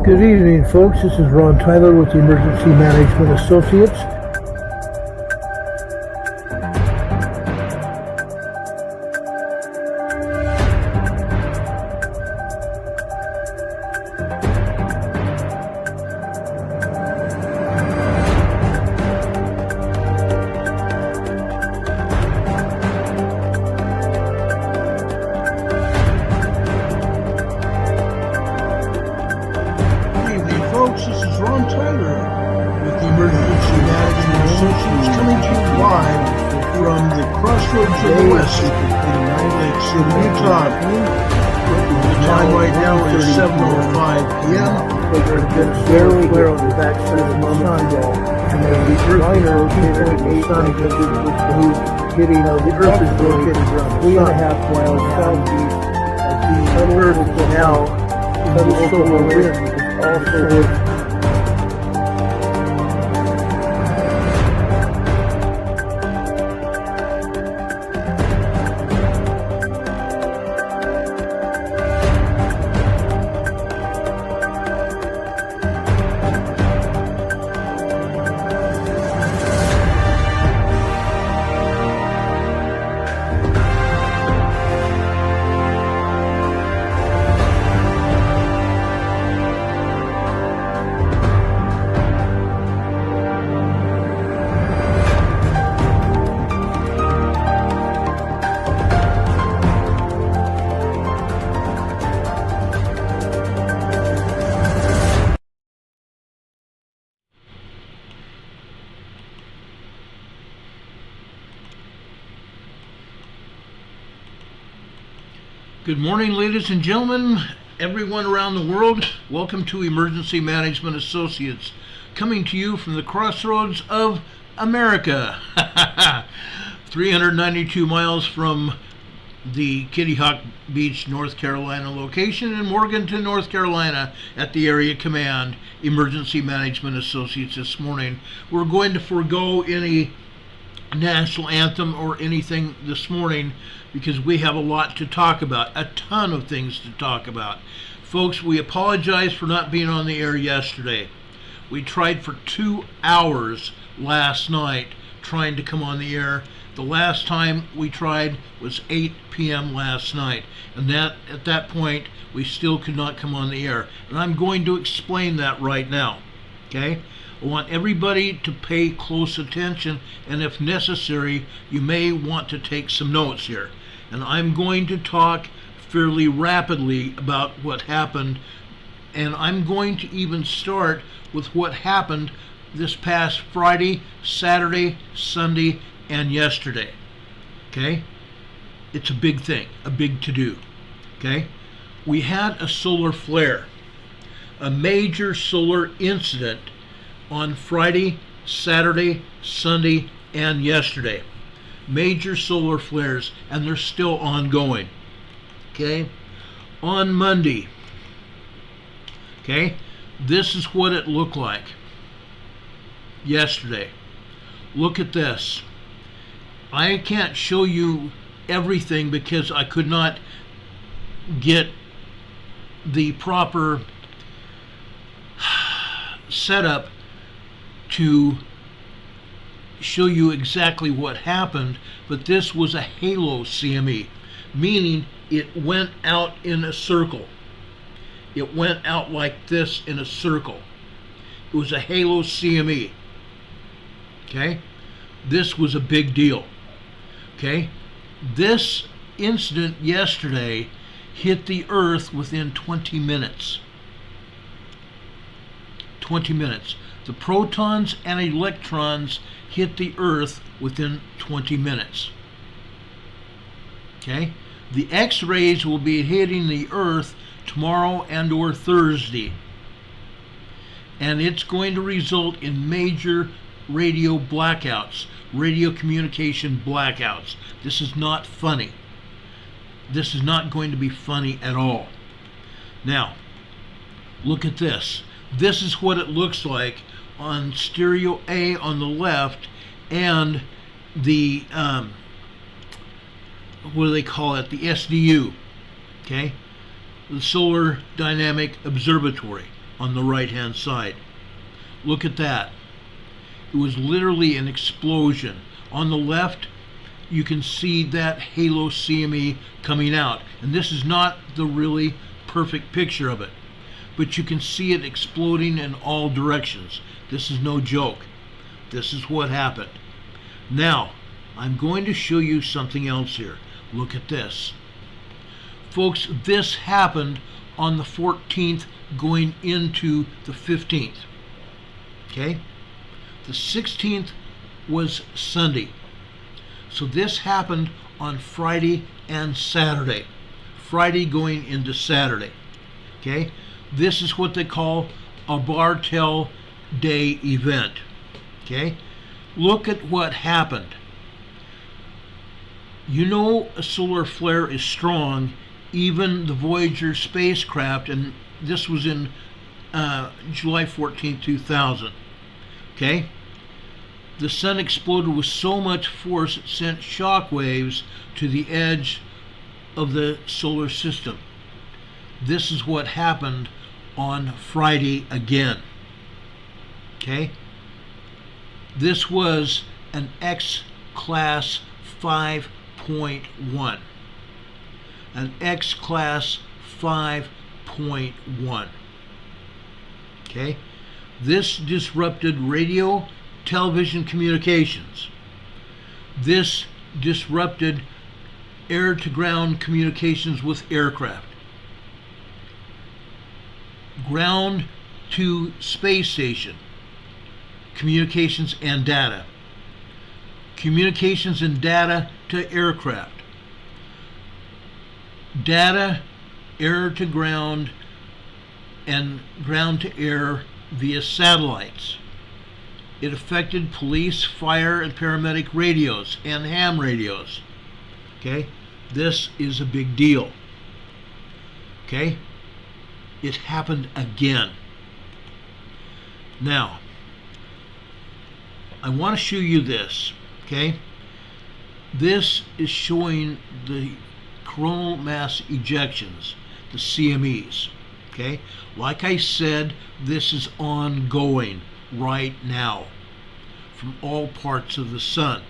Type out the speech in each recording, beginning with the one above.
Good evening, folks. This is Ron Tyler with the Emergency Management Associates. This is Ron Tyler with the Emergency Management Associates coming to you live from the crossroads of the West in Lake City, Utah. The time right now is 7:05 p.m. Very clear on the backside of the sun, and the earth is located in the sun hitting the earth is located around 3.5 miles southeast of the earth is now in the solar wind is also Good morning, ladies and gentlemen, everyone around the world. Welcome to Emergency Management Associates, coming to you from the crossroads of America. 392 miles from the Kitty Hawk Beach, North Carolina location in Morganton, North Carolina at the Area Command Emergency Management Associates this morning. We're going to forego any national anthem or anything this morning because we have a lot to talk about, a ton of things to talk about. Folks, we apologize for not being on the air yesterday. We tried for 2 hours last night trying to come on the air. The last time we tried was 8 p.m. last night, and that at that point we still could not come on the air, and I'm going to explain that right now. Okay? I want everybody to pay close attention, and if necessary, you may want to take some notes here. And I'm going to talk fairly rapidly about what happened, and I'm going to even start with what happened this past Friday, Saturday, Sunday, and yesterday. Okay? It's a big thing, a big to-do. Okay? We had a solar flare, a major solar incident on Friday, Saturday, Sunday, and yesterday. Major solar flares, and they're still ongoing. Okay? On Monday, okay, this is what it looked like yesterday. Look at this. I can't show you everything because I could not get the proper setup to show you exactly what happened, but this was a halo CME, meaning it went out in a circle. It went out like this in a circle. It was a halo CME. Okay? This was a big deal. Okay? This incident yesterday hit the Earth within 20 minutes. 20 minutes. The protons and electrons hit the Earth within 20 minutes. Okay? The X-rays will be hitting the Earth tomorrow and or Thursday. And it's going to result in major radio blackouts, radio communication blackouts. This is not funny. This is not going to be funny at all. Now, look at this. This is what it looks like on stereo A on the left and the what do they call it, the SDU, okay, the Solar Dynamic Observatory. on the right hand side. Look at that. It was literally an explosion. On the left, you can see that halo CME coming out. And this is not the really perfect picture of it, but you can see it exploding in all directions. This is no joke. This is what happened. Now, I'm going to show you something else here. Look at this. Folks, this happened on the 14th going into the 15th. Okay? The 16th was Sunday. So this happened on Friday and Saturday. Friday going into Saturday. Okay? This is what they call a Bartel Day event. Okay? Look at what happened. You know a solar flare is strong, even the Voyager spacecraft, and this was in July 14, 2000. Okay? The sun exploded with so much force it sent shock waves to the edge of the solar system. This is what happened on Friday again. Okay? This was an X-class 5.1. An X-class 5.1. Okay? This disrupted radio, television communications. This disrupted air-to-ground communications with aircraft. Ground to space station communications and data. Communications and data to aircraft. Data air to ground and ground to air via satellites. It affected police, fire, and paramedic radios and ham radios. Okay? This is a big deal. Okay? It happened again. Now, I want to show you this. Okay? This is showing the coronal mass ejections, the CMEs. Okay? Like I said, this is ongoing right now from all parts of the sun.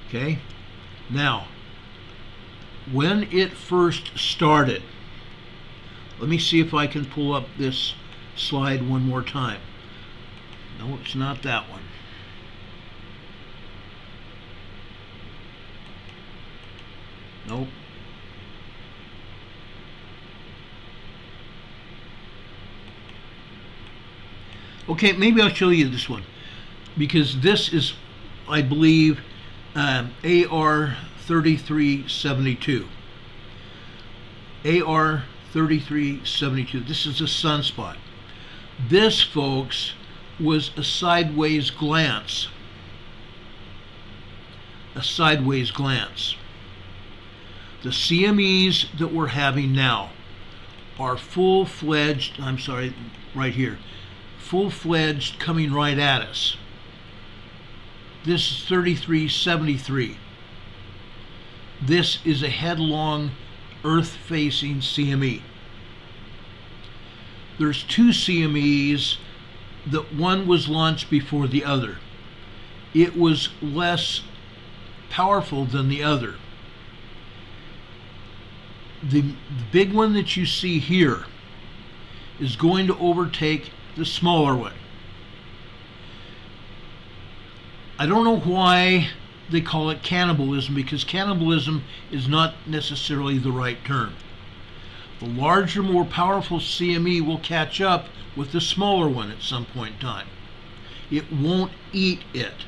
Okay? Now, when it first started, let me see if I can pull up this slide one more time. No, it's not that one. Nope. Okay, maybe I'll show you this one, because this is, I believe, AR 3372. AR 3372. This is a sunspot. This, folks, was a sideways glance. A sideways glance. The CMEs that we're having now are full-fledged, I'm sorry, right here, full-fledged coming right at us. This is 3373. This is a headlong Earth-facing CME. There's two CMEs, that one was launched before the other. It was less powerful than the other. The big one that you see here is going to overtake the smaller one. I don't know why they call it cannibalism, because cannibalism is not necessarily the right term. The larger, more powerful CME will catch up with the smaller one at some point in time. It won't eat it.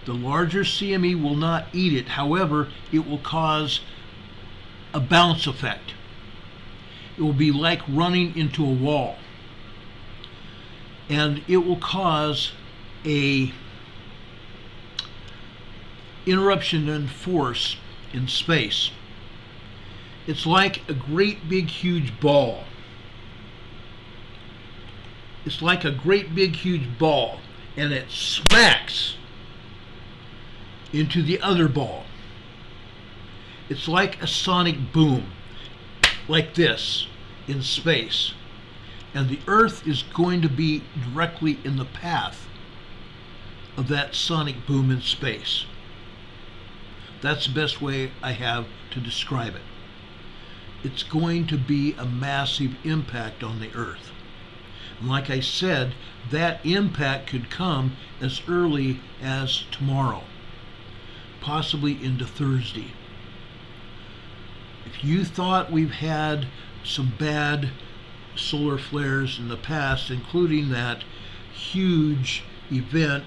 The larger CME will not eat it. However, it will cause a bounce effect. It will be like running into a wall. And it will cause a interruption in force in space. It's like a great big huge ball. It's like a great big huge ball, and it smacks into the other ball. It's like a sonic boom, like this. in space, and the Earth is going to be directly in the path of that sonic boom in space. That's the best way I have to describe it. It's going to be a massive impact on the Earth. And like I said, that impact could come as early as tomorrow, possibly into Thursday. If you thought we've had some bad solar flares in the past, including that huge event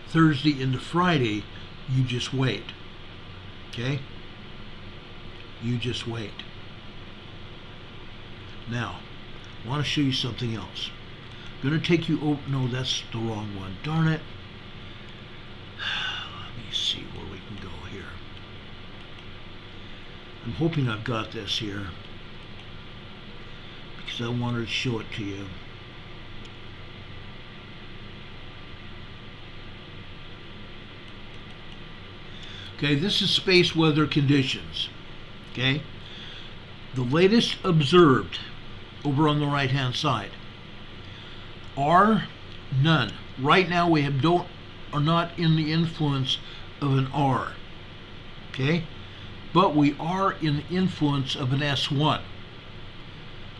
Thursday into Friday, you just wait. Okay? You just wait. Now, I want to show you something else. I'm going to take you over. No, that's the wrong one. Darn it. Let me see where we can go here. I'm hoping I've got this here, because I wanted to show it to you. Okay, this is space weather conditions. Okay, the latest observed over on the right hand side are none. Right now we are not in the influence of an R. Okay, but we are in the influence of an S1.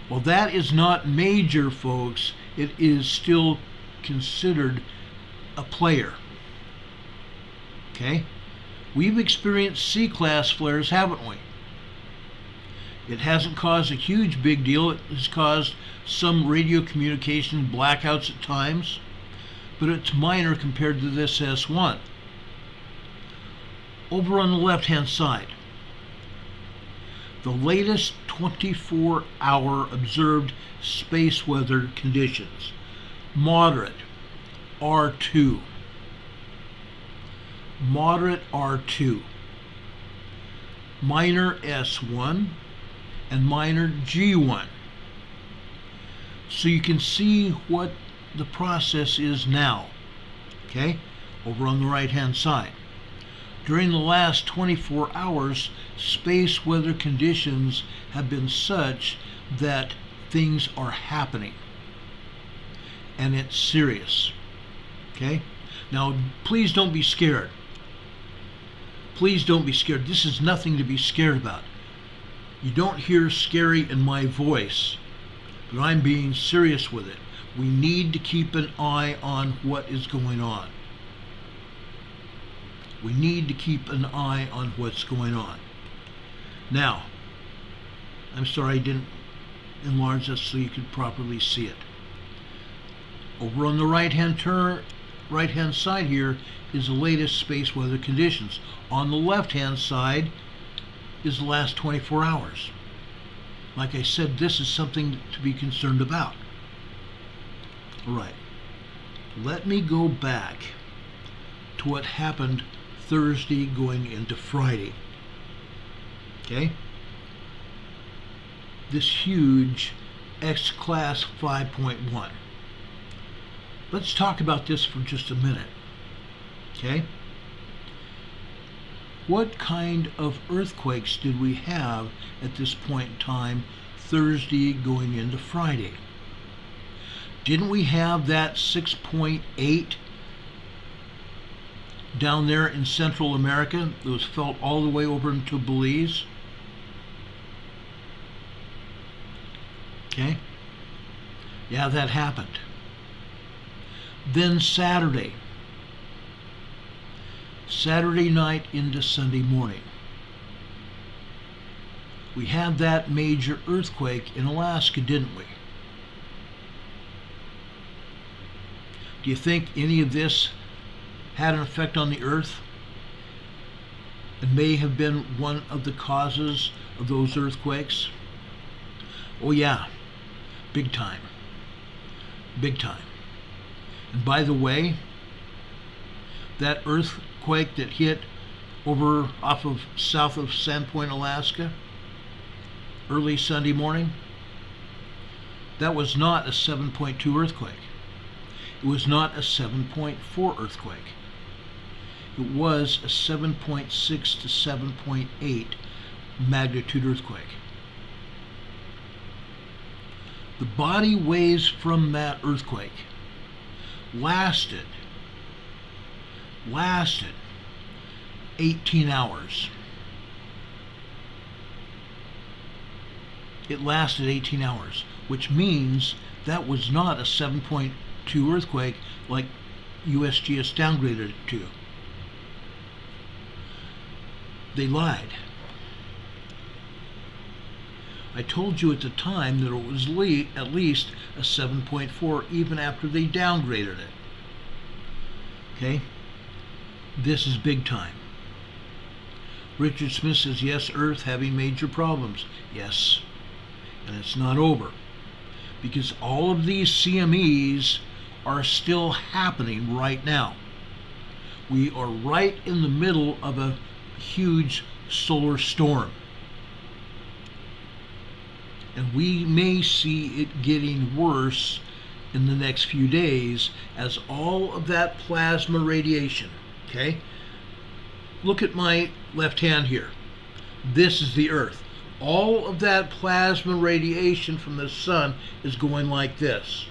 Well, that is not major, folks. It is still considered a player. Okay, we've experienced C-class flares, haven't we? It hasn't caused a huge big deal. It has caused some radio communication blackouts at times, but it's minor compared to this S1. Over on the left-hand side, the latest 24-hour observed space weather conditions. Moderate, R2. Moderate, R2. Minor, S1. And minor, G1. So you can see what the process is now. Okay? Over on the right-hand side. During the last 24 hours, space weather conditions have been such that things are happening. And it's serious. Okay? Now, please don't be scared. Please don't be scared. This is nothing to be scared about. You don't hear scary in my voice, but I'm being serious with it. We need to keep an eye on what is going on. We need to keep an eye on what's going on. Now, I'm sorry I didn't enlarge this so you could properly see it. Over on the right-hand side here is the latest space weather conditions. On the left-hand side is the last 24 hours. Like I said, this is something to be concerned about. All right. Let me go back to what happened Thursday going into Friday. Okay? This huge X-Class 5.1. Let's talk about this for just a minute. Okay? What kind of earthquakes did we have at this point in time, Thursday going into Friday? Didn't we have that 6.8 down there in Central America that was felt all the way over into Belize? Okay? Yeah, that happened. Then Saturday night into Sunday morning, we had that major earthquake in Alaska, didn't we? Do you think any of this had an effect on the Earth and may have been one of the causes of those earthquakes? Oh yeah, big time. Big time. And by the way, that earthquake that hit over off of south of Sandpoint, Alaska, early Sunday morning, that was not a 7.2 earthquake. It was not a 7.4 earthquake. It was a 7.6 to 7.8 magnitude earthquake. The body waves from that earthquake lasted 18 hours. It lasted 18 hours, which means that was not a 7.2 earthquake like USGS downgraded it to. They lied. I told you at the time that it was at least a 7.4 even after they downgraded it. Okay? This is big time. Richard Smith says, yes, Earth having major problems. Yes. And it's not over. Because all of these CMEs are still happening right now. We are right in the middle of a huge solar storm. And we may see it getting worse in the next few days as all of that plasma radiation, okay? Look at my left hand here. This is the Earth. All of that plasma radiation from the sun is going like this.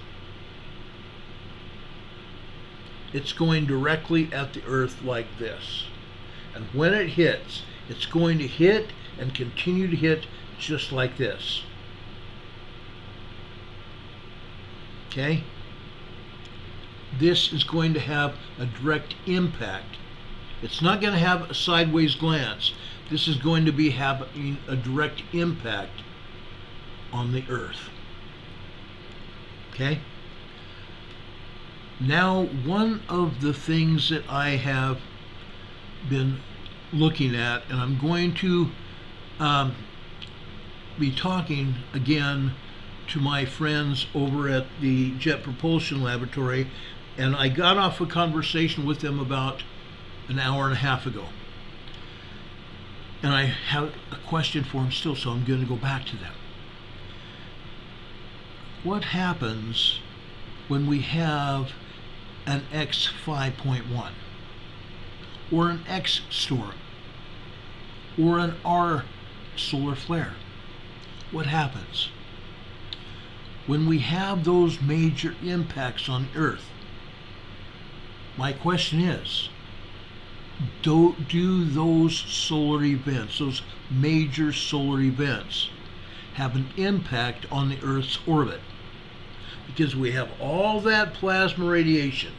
It's going directly at the Earth like this. And when it hits, it's going to hit and continue to hit just like this. Okay? This is going to have a direct impact. It's not going to have a sideways glance. This is going to be having a direct impact on the Earth. Okay? Now, one of the things that I have been looking at, and I'm going to be talking again to my friends over at the Jet Propulsion Laboratory, and I got off a conversation with them about an hour and a half ago. And I have a question for them still, so I'm going to go back to them. What happens when we have an X 5.1 or an X storm or an R solar flare? What happens? When we have those major impacts on Earth, my question is, do those solar events, those major solar events, have an impact on the Earth's orbit? Because we have all that plasma radiation,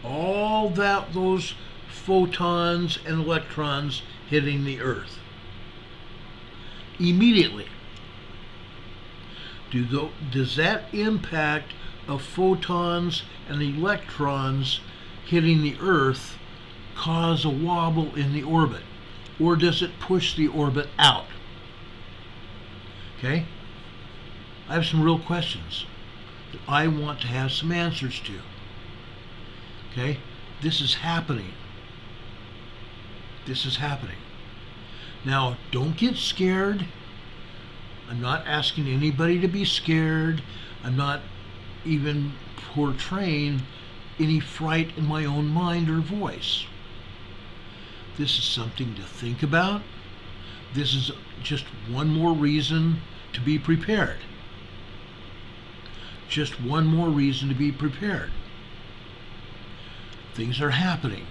all that those photons and electrons hitting the Earth. Immediately, does that impact of photons and electrons hitting the Earth cause a wobble in the orbit? Or does it push the orbit out? Okay? I have some real questions that I want to have some answers to. Okay? This is happening. This is happening. Now, don't get scared. I'm not asking anybody to be scared. I'm not even portraying any fright in my own mind or voice. This is something to think about. This is just one more reason to be prepared. Just one more reason to be prepared. Things are happening.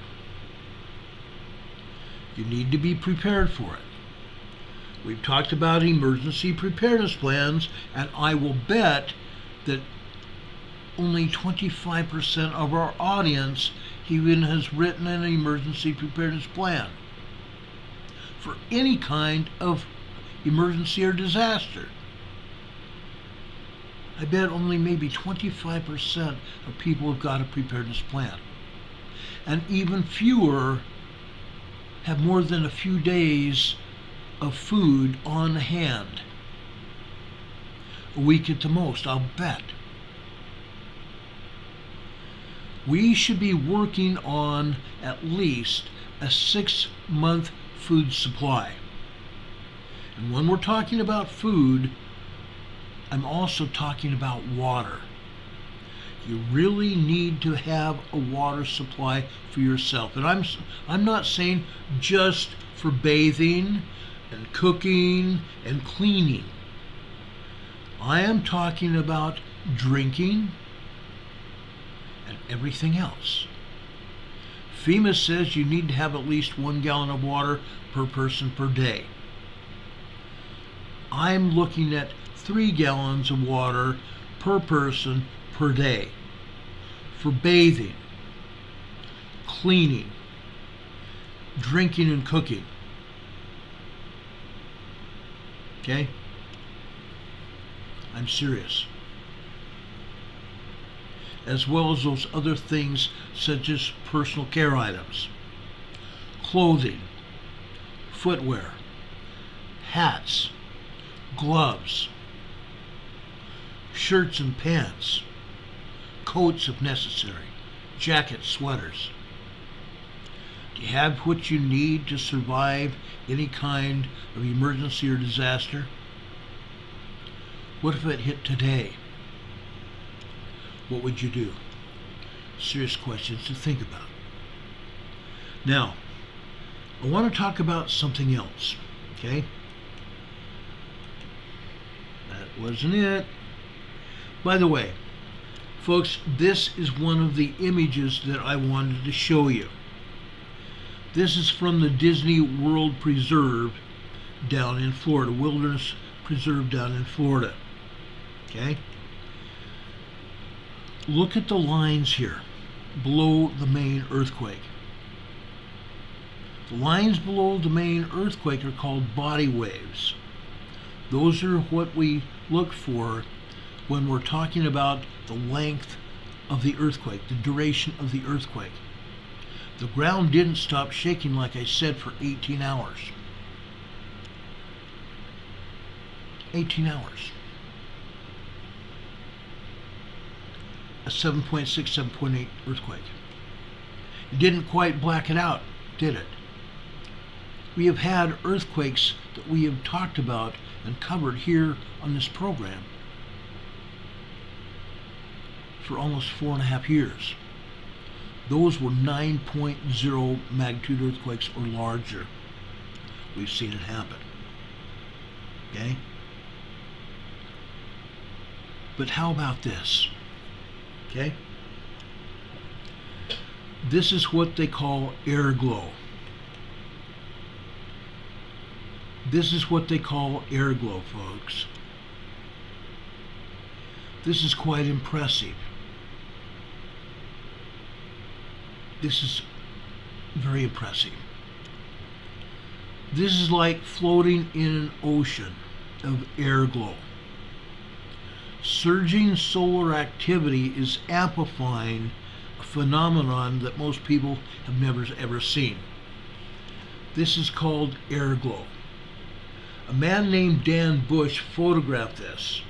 You need to be prepared for it. We've talked about emergency preparedness plans, and I will bet that only 25% of our audience even has written an emergency preparedness plan for any kind of emergency or disaster. I bet only maybe 25% of people have got a preparedness plan. And even fewer have more than a few days of food on hand. A week at the most, I'll bet. We should be working on at least a 6-month food supply. And when we're talking about food, I'm also talking about water. You really need to have a water supply for yourself. And I'm not saying just for bathing and cooking and cleaning. I am talking about drinking and everything else. FEMA says you need to have at least 1 gallon of water per person per day. I'm looking at 3 gallons of water per person per day for bathing, cleaning, drinking and cooking. Okay? I'm serious. As well as those other things such as personal care items, clothing, footwear, hats, gloves, shirts and pants, coats if necessary, jackets, sweaters. Do you have what you need to survive any kind of emergency or disaster? What if it hit today? What would you do? Serious questions to think about. Now, I want to talk about something else, okay? That wasn't it. By the way, folks, this is one of the images that I wanted to show you. This is from the Disney World Preserve down in Florida, Wilderness Preserve down in Florida. Okay? Look at the lines here below the main earthquake. The lines below the main earthquake are called body waves. Those are what we look for when we're talking about the length of the earthquake, the duration of the earthquake. The ground didn't stop shaking, like I said, for 18 hours. 18 hours. A 7.6, 7.8 earthquake. It didn't quite black it out, did it? We have had earthquakes that we have talked about and covered here on this program for almost 4.5 years. Those were 9.0 magnitude earthquakes or larger. We've seen it happen. Okay? But how about this? Okay? This is what they call air glow. This is what they call air glow, folks. This is quite impressive. This is very impressive. This is like floating in an ocean of air glow. Surging solar activity is amplifying a phenomenon that most people have never ever seen. This is called air glow. A man named Dan Bush photographed this.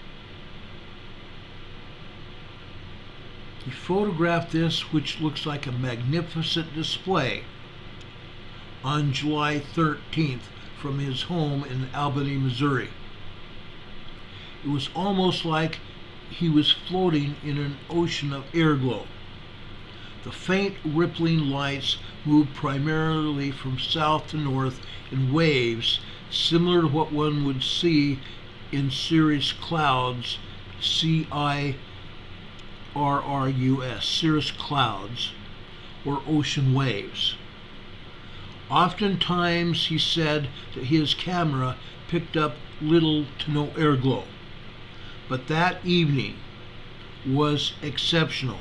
He photographed this, which looks like a magnificent display, on July 13th from his home in Albany, Missouri. It was almost like he was floating in an ocean of air glow. The faint rippling lights moved primarily from south to north in waves similar to what one would see in cirrus clouds, C-I-R-R-U-S, cirrus clouds, or ocean waves. Oftentimes, he said that his camera picked up little to no air glow. But that evening was exceptional.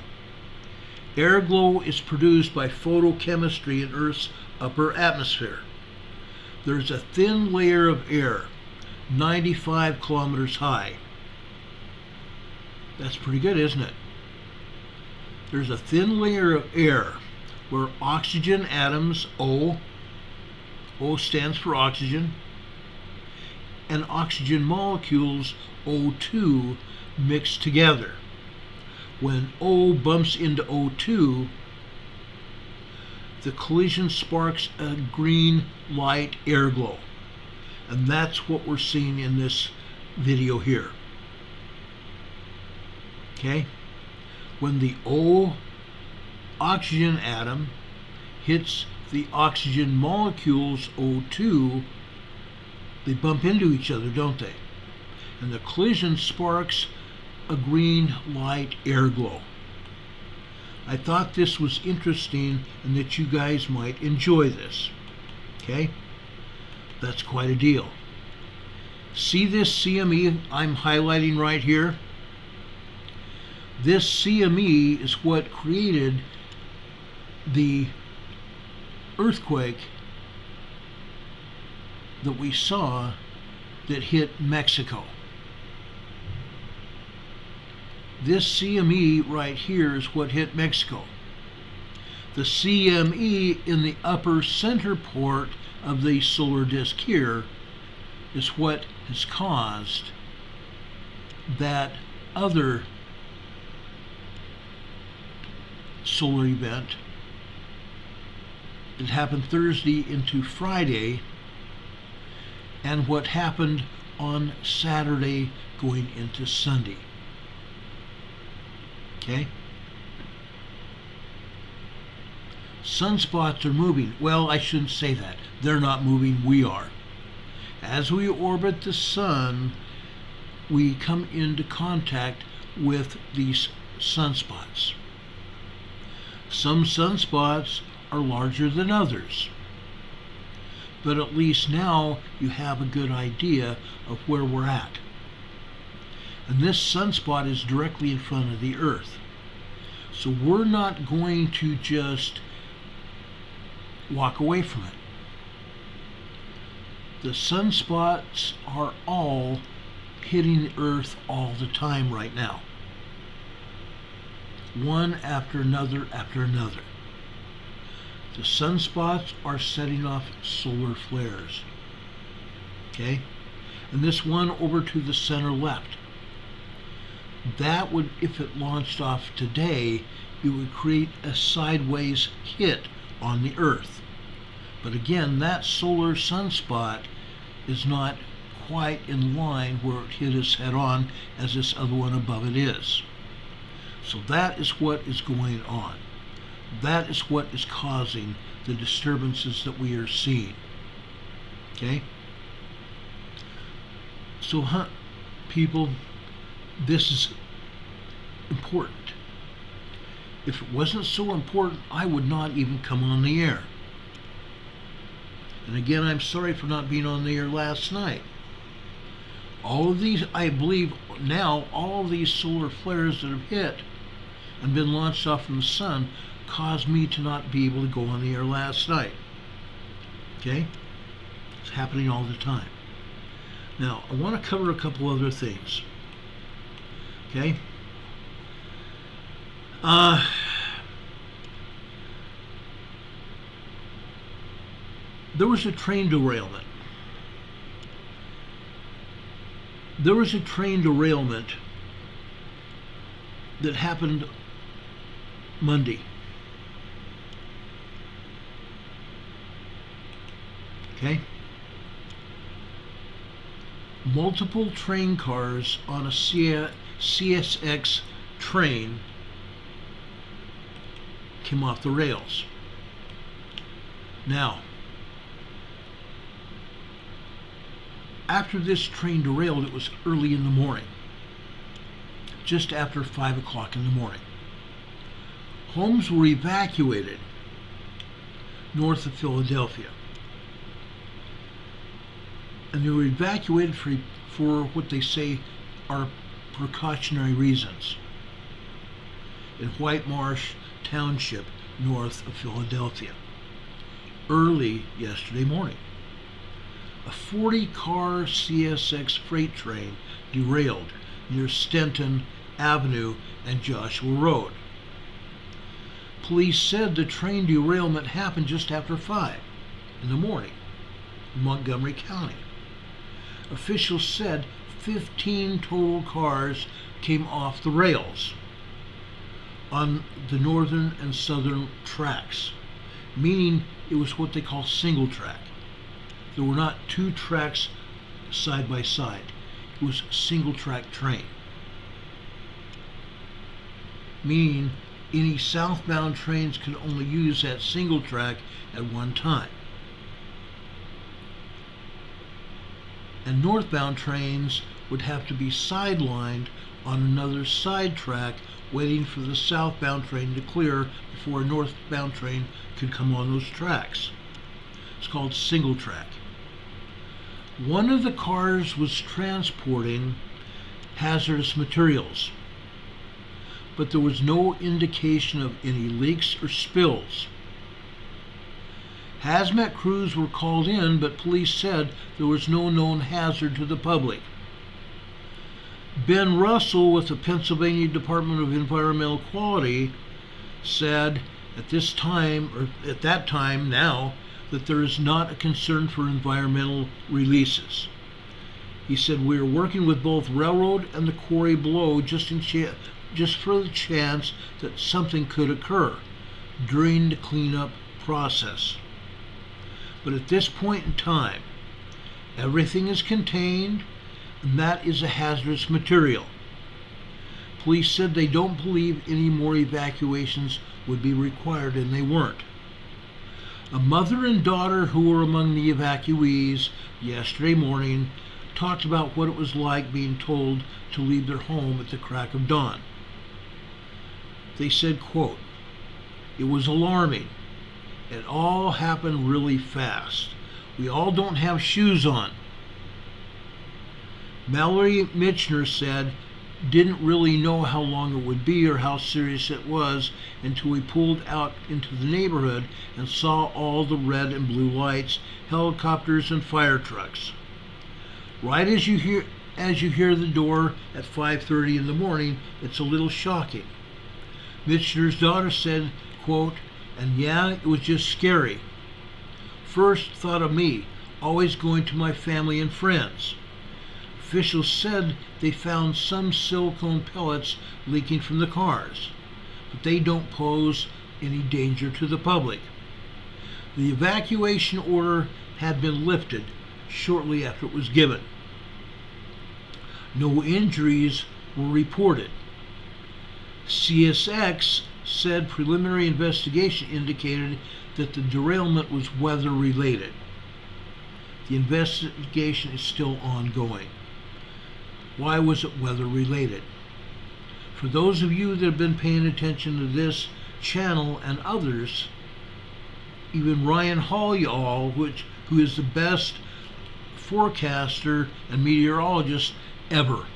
Air glow is produced by photochemistry in Earth's upper atmosphere. There's a thin layer of air, 95 kilometers high. That's pretty good, isn't it? There's a thin layer of air where oxygen atoms, O stands for oxygen, and oxygen molecules, O2, mix together. When O bumps into O2, the collision sparks a green light air glow. And that's what we're seeing in this video here. Okay? When the O oxygen atom hits the oxygen molecules O2, they bump into each other, don't they? and the collision sparks a green light air glow. I thought this was interesting and that you guys might enjoy this. Okay? That's quite a deal. See this CME I'm highlighting right here? This CME is what created the earthquake that we saw that hit Mexico. This CME right here is what hit Mexico. The CME in the upper center port of the solar disk here is what has caused that other solar event that happened Thursday into Friday, and what happened on Saturday going into Sunday. Okay? Sunspots are moving. Well, I shouldn't say that. They're not moving, we are. As we orbit the sun, we come into contact with these sunspots. Some sunspots are larger than others, but at least now you have a good idea of where we're at. And this sunspot is directly in front of the Earth. So we're not going to just walk away from it. The sunspots are all hitting the Earth all the time right now. One after another after another. The sunspots are setting off solar flares. Okay? And this one over to the center left, that would, if it launched off today, it would create a sideways hit on the Earth. But again, that solar sunspot is not quite in line where it hit us head on as this other one above it is. So that is what is going on. That is what is causing the disturbances that we are seeing. Okay? So, people, this is important. If it wasn't so important, I would not even come on the air. And again, I'm sorry for not being on the air last night. All of these, I believe now, all of these solar flares that have hit and been launched off from the sun caused me to not be able to go on the air last night. Okay? It's happening all the time. Now, I want to cover a couple other things. Okay? There was a train derailment. There was a train derailment that happened Monday. Okay? Multiple train cars on a CSX train came off the rails. Now, after this train derailed, it was early in the morning, just after 5 o'clock in the morning. Homes were evacuated north of Philadelphia. And they were evacuated for what they say are precautionary reasons in White Marsh Township, north of Philadelphia. Early yesterday morning, a 40-car CSX freight train derailed near Stenton Avenue and Joshua Road. Police said the train derailment happened just after 5 in the morning in Montgomery County. Officials said 15 total cars came off the rails on the northern and southern tracks, meaning it was what they call single track. There were not two tracks side by side. It was a single track train, meaning any southbound trains could only use that single track at one time. And northbound trains would have to be sidelined on another side track, waiting for the southbound train to clear before a northbound train could come on those tracks. It's called single track. One of the cars was transporting hazardous materials, but there was no indication of any leaks or spills. Hazmat crews were called in, but police said there was no known hazard to the public. Ben Russell with the Pennsylvania Department of Environmental Quality said at that time now, that there is not a concern for environmental releases. He said, "We are working with both railroad and the quarry below just for the chance that something could occur during the cleanup process. But at this point in time, everything is contained, and that is a hazardous material." Police said they don't believe any more evacuations would be required, and they weren't. A mother and daughter who were among the evacuees yesterday morning talked about what it was like being told to leave their home at the crack of dawn. They said, quote, "It was alarming. It all happened really fast. We all don't have shoes on." Mallory Mitchner said, "Didn't really know how long it would be or how serious it was until we pulled out into the neighborhood and saw all the red and blue lights, helicopters, and fire trucks. Right as you hear the door at 5:30 in the morning, it's a little shocking." Mitchner's daughter said, quote, "And yeah, it was just scary. First thought of me, always going to my family and friends. Officials said they found some silicone pellets leaking from the cars, but they don't pose any danger to the public. The evacuation order had been lifted shortly after it was given. No injuries were reported. CSX said preliminary investigation indicated that the derailment was weather related. The investigation is still ongoing." Why was it weather related? For those of you that have been paying attention to this channel and others, even Ryan Hall, who is the best forecaster and meteorologist ever.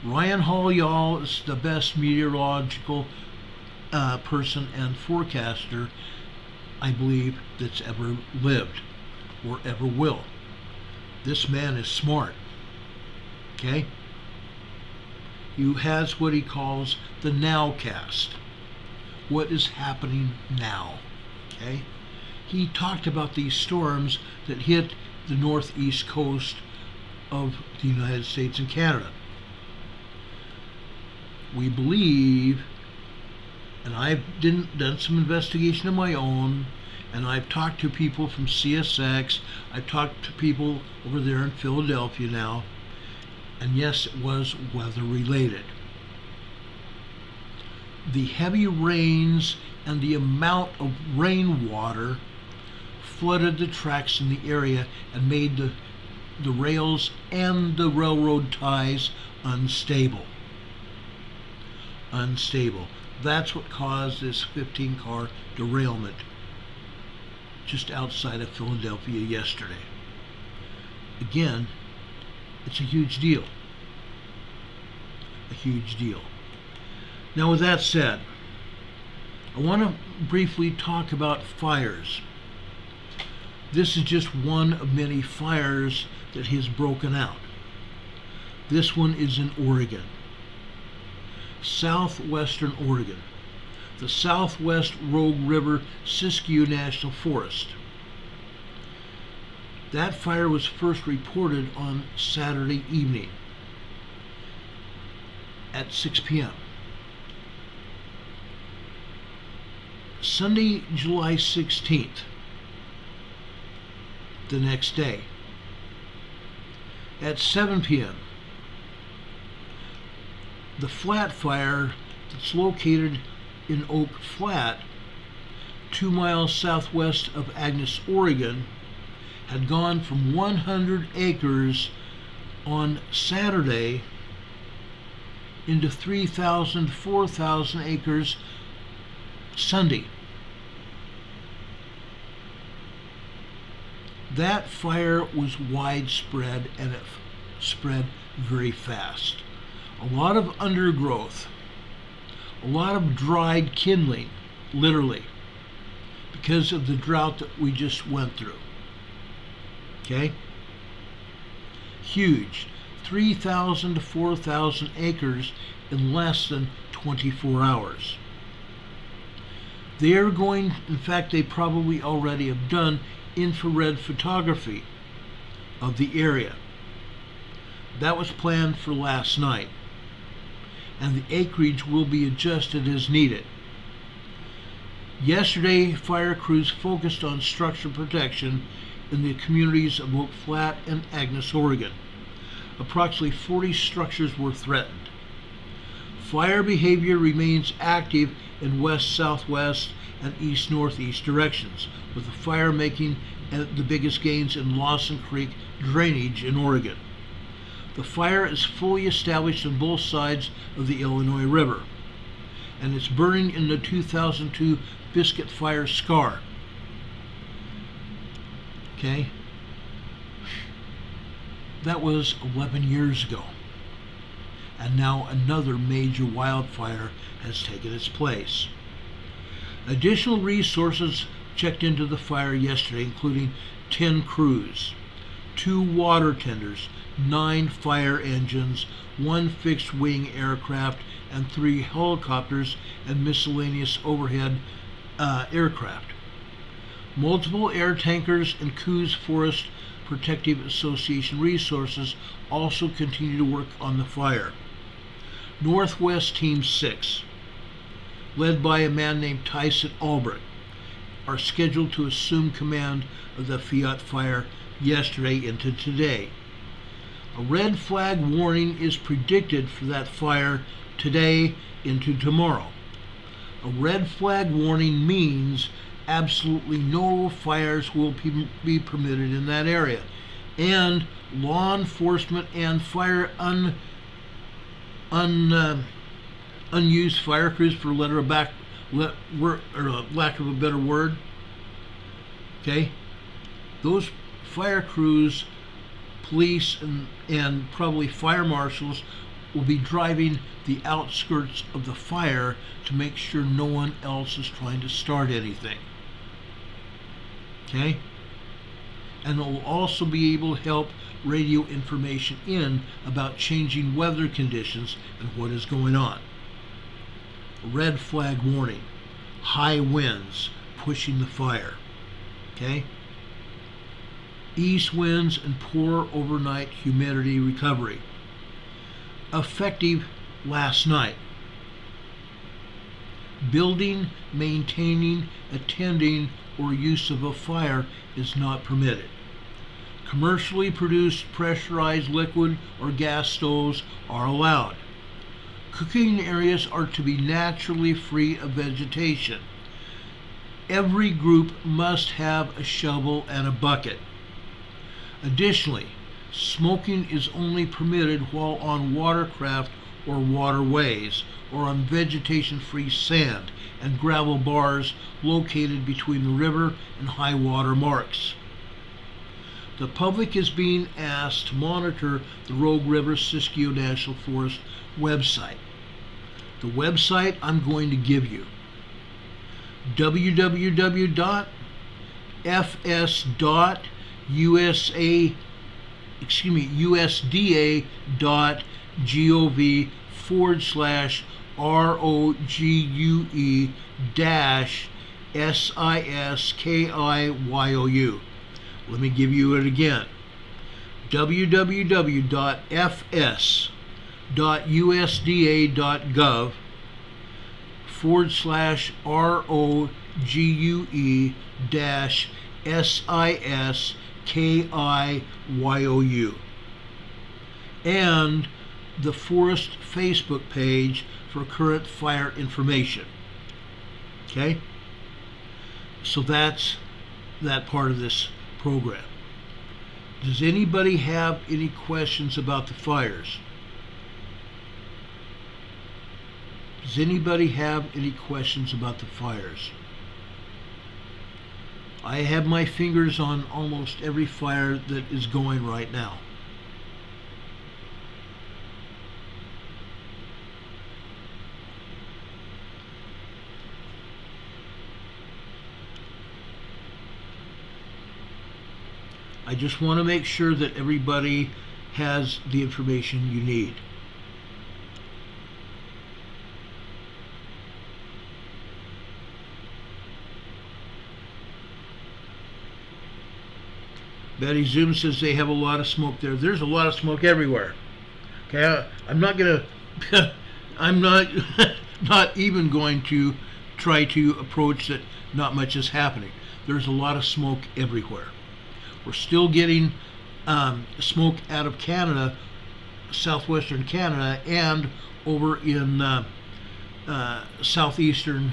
Ryan Hall is the best meteorological person and forecaster, I believe, that's ever lived or ever will. This man is smart. Okay? He has what he calls the nowcast. What is happening now? Okay? He talked about these storms that hit the northeast coast of the United States and Canada. We believe, and I've done some investigation of my own, and I've talked to people from CSX, I've talked to people over there in Philadelphia now, and yes, it was weather related. The heavy rains and the amount of rainwater flooded the tracks in the area and made the rails and the railroad ties unstable. That's what caused this 15-car derailment just outside of Philadelphia yesterday. Again, it's a huge deal. A huge deal. Now, with that said, I want to briefly talk about fires. This is just one of many fires that has broken out. This one is in Oregon, southwestern Oregon, the Southwest Rogue River Siskiyou National Forest. That fire was first reported on Saturday evening at 6 p.m. Sunday, July 16th, the next day, at 7 p.m., the flat fire that's located in Oak Flat, 2 miles southwest of Agnes, Oregon, had gone from 100 acres on Saturday into 3,000, 4,000 acres Sunday. That fire was widespread, and it spread very fast. A lot of undergrowth, a lot of dried kindling, literally, because of the drought that we just went through. Okay? Huge. 3,000 to 4,000 acres in less than 24 hours. They are going, in fact, they probably already have done infrared photography of the area. That was planned for last night, and the acreage will be adjusted as needed. Yesterday, fire crews focused on structure protection in the communities of Oak Flat and Agnes, Oregon. Approximately 40 structures were threatened. Fire behavior remains active in west-southwest and east-northeast directions, with the fire making the biggest gains in Lawson Creek drainage in Oregon. The fire is fully established on both sides of the Illinois River, and it's burning in the 2002 Biscuit Fire scar. Okay? That was 11 years ago. And now another major wildfire has taken its place. Additional resources checked into the fire yesterday, including 10 crews, 2 water tenders, 9 fire engines, 1 fixed-wing aircraft, and 3 helicopters and miscellaneous overhead aircraft. Multiple air tankers and Tues Forest Protective Association resources also continue to work on the fire. Northwest Team 6, led by a man named Tyson Albrecht, are scheduled to assume command of the Aveyah fire yesterday into today. A red flag warning is predicted for that fire today into tomorrow. A red flag warning means absolutely no fires will be permitted in that area, and law enforcement and fire unused fire crews, for lack of a better word, okay, those fire crews, police and probably fire marshals will be driving the outskirts of the fire to make sure no one else is trying to start anything. Okay? And it will also be able to help radio information in about changing weather conditions and what is going on. Red flag warning. High winds pushing the fire. Okay? East winds and poor overnight humidity recovery. Effective last night. Building, maintaining, attending, or use of a fire is not permitted. Commercially produced pressurized liquid or gas stoves are allowed. Cooking areas are to be naturally free of vegetation. Every group must have a shovel and a bucket. Additionally, smoking is only permitted while on watercraft or waterways, or on vegetation-free sand and gravel bars located between the river and high water marks. The public is being asked to monitor the Rogue River Siskiyou National Forest website. The website I'm going to give you, USDA.gov/ROGUE-SISKIYOU. Let me give you it again. www.fs.usda.gov/ROGUE-SISKIYOU. And the Forest Facebook page for current fire information. Okay? So that's that part of this program. Does anybody have any questions about the fires? Does anybody have any questions about the fires? I have my fingers on almost every fire that is going right now. I just want to make sure that everybody has the information you need. Betty Zoom says they have a lot of smoke there. There's a lot of smoke everywhere. Okay, I'm not gonna, I'm not, not even going to try to approach that not much is happening. There's a lot of smoke everywhere. We're still getting smoke out of Canada, southwestern Canada, and over in southeastern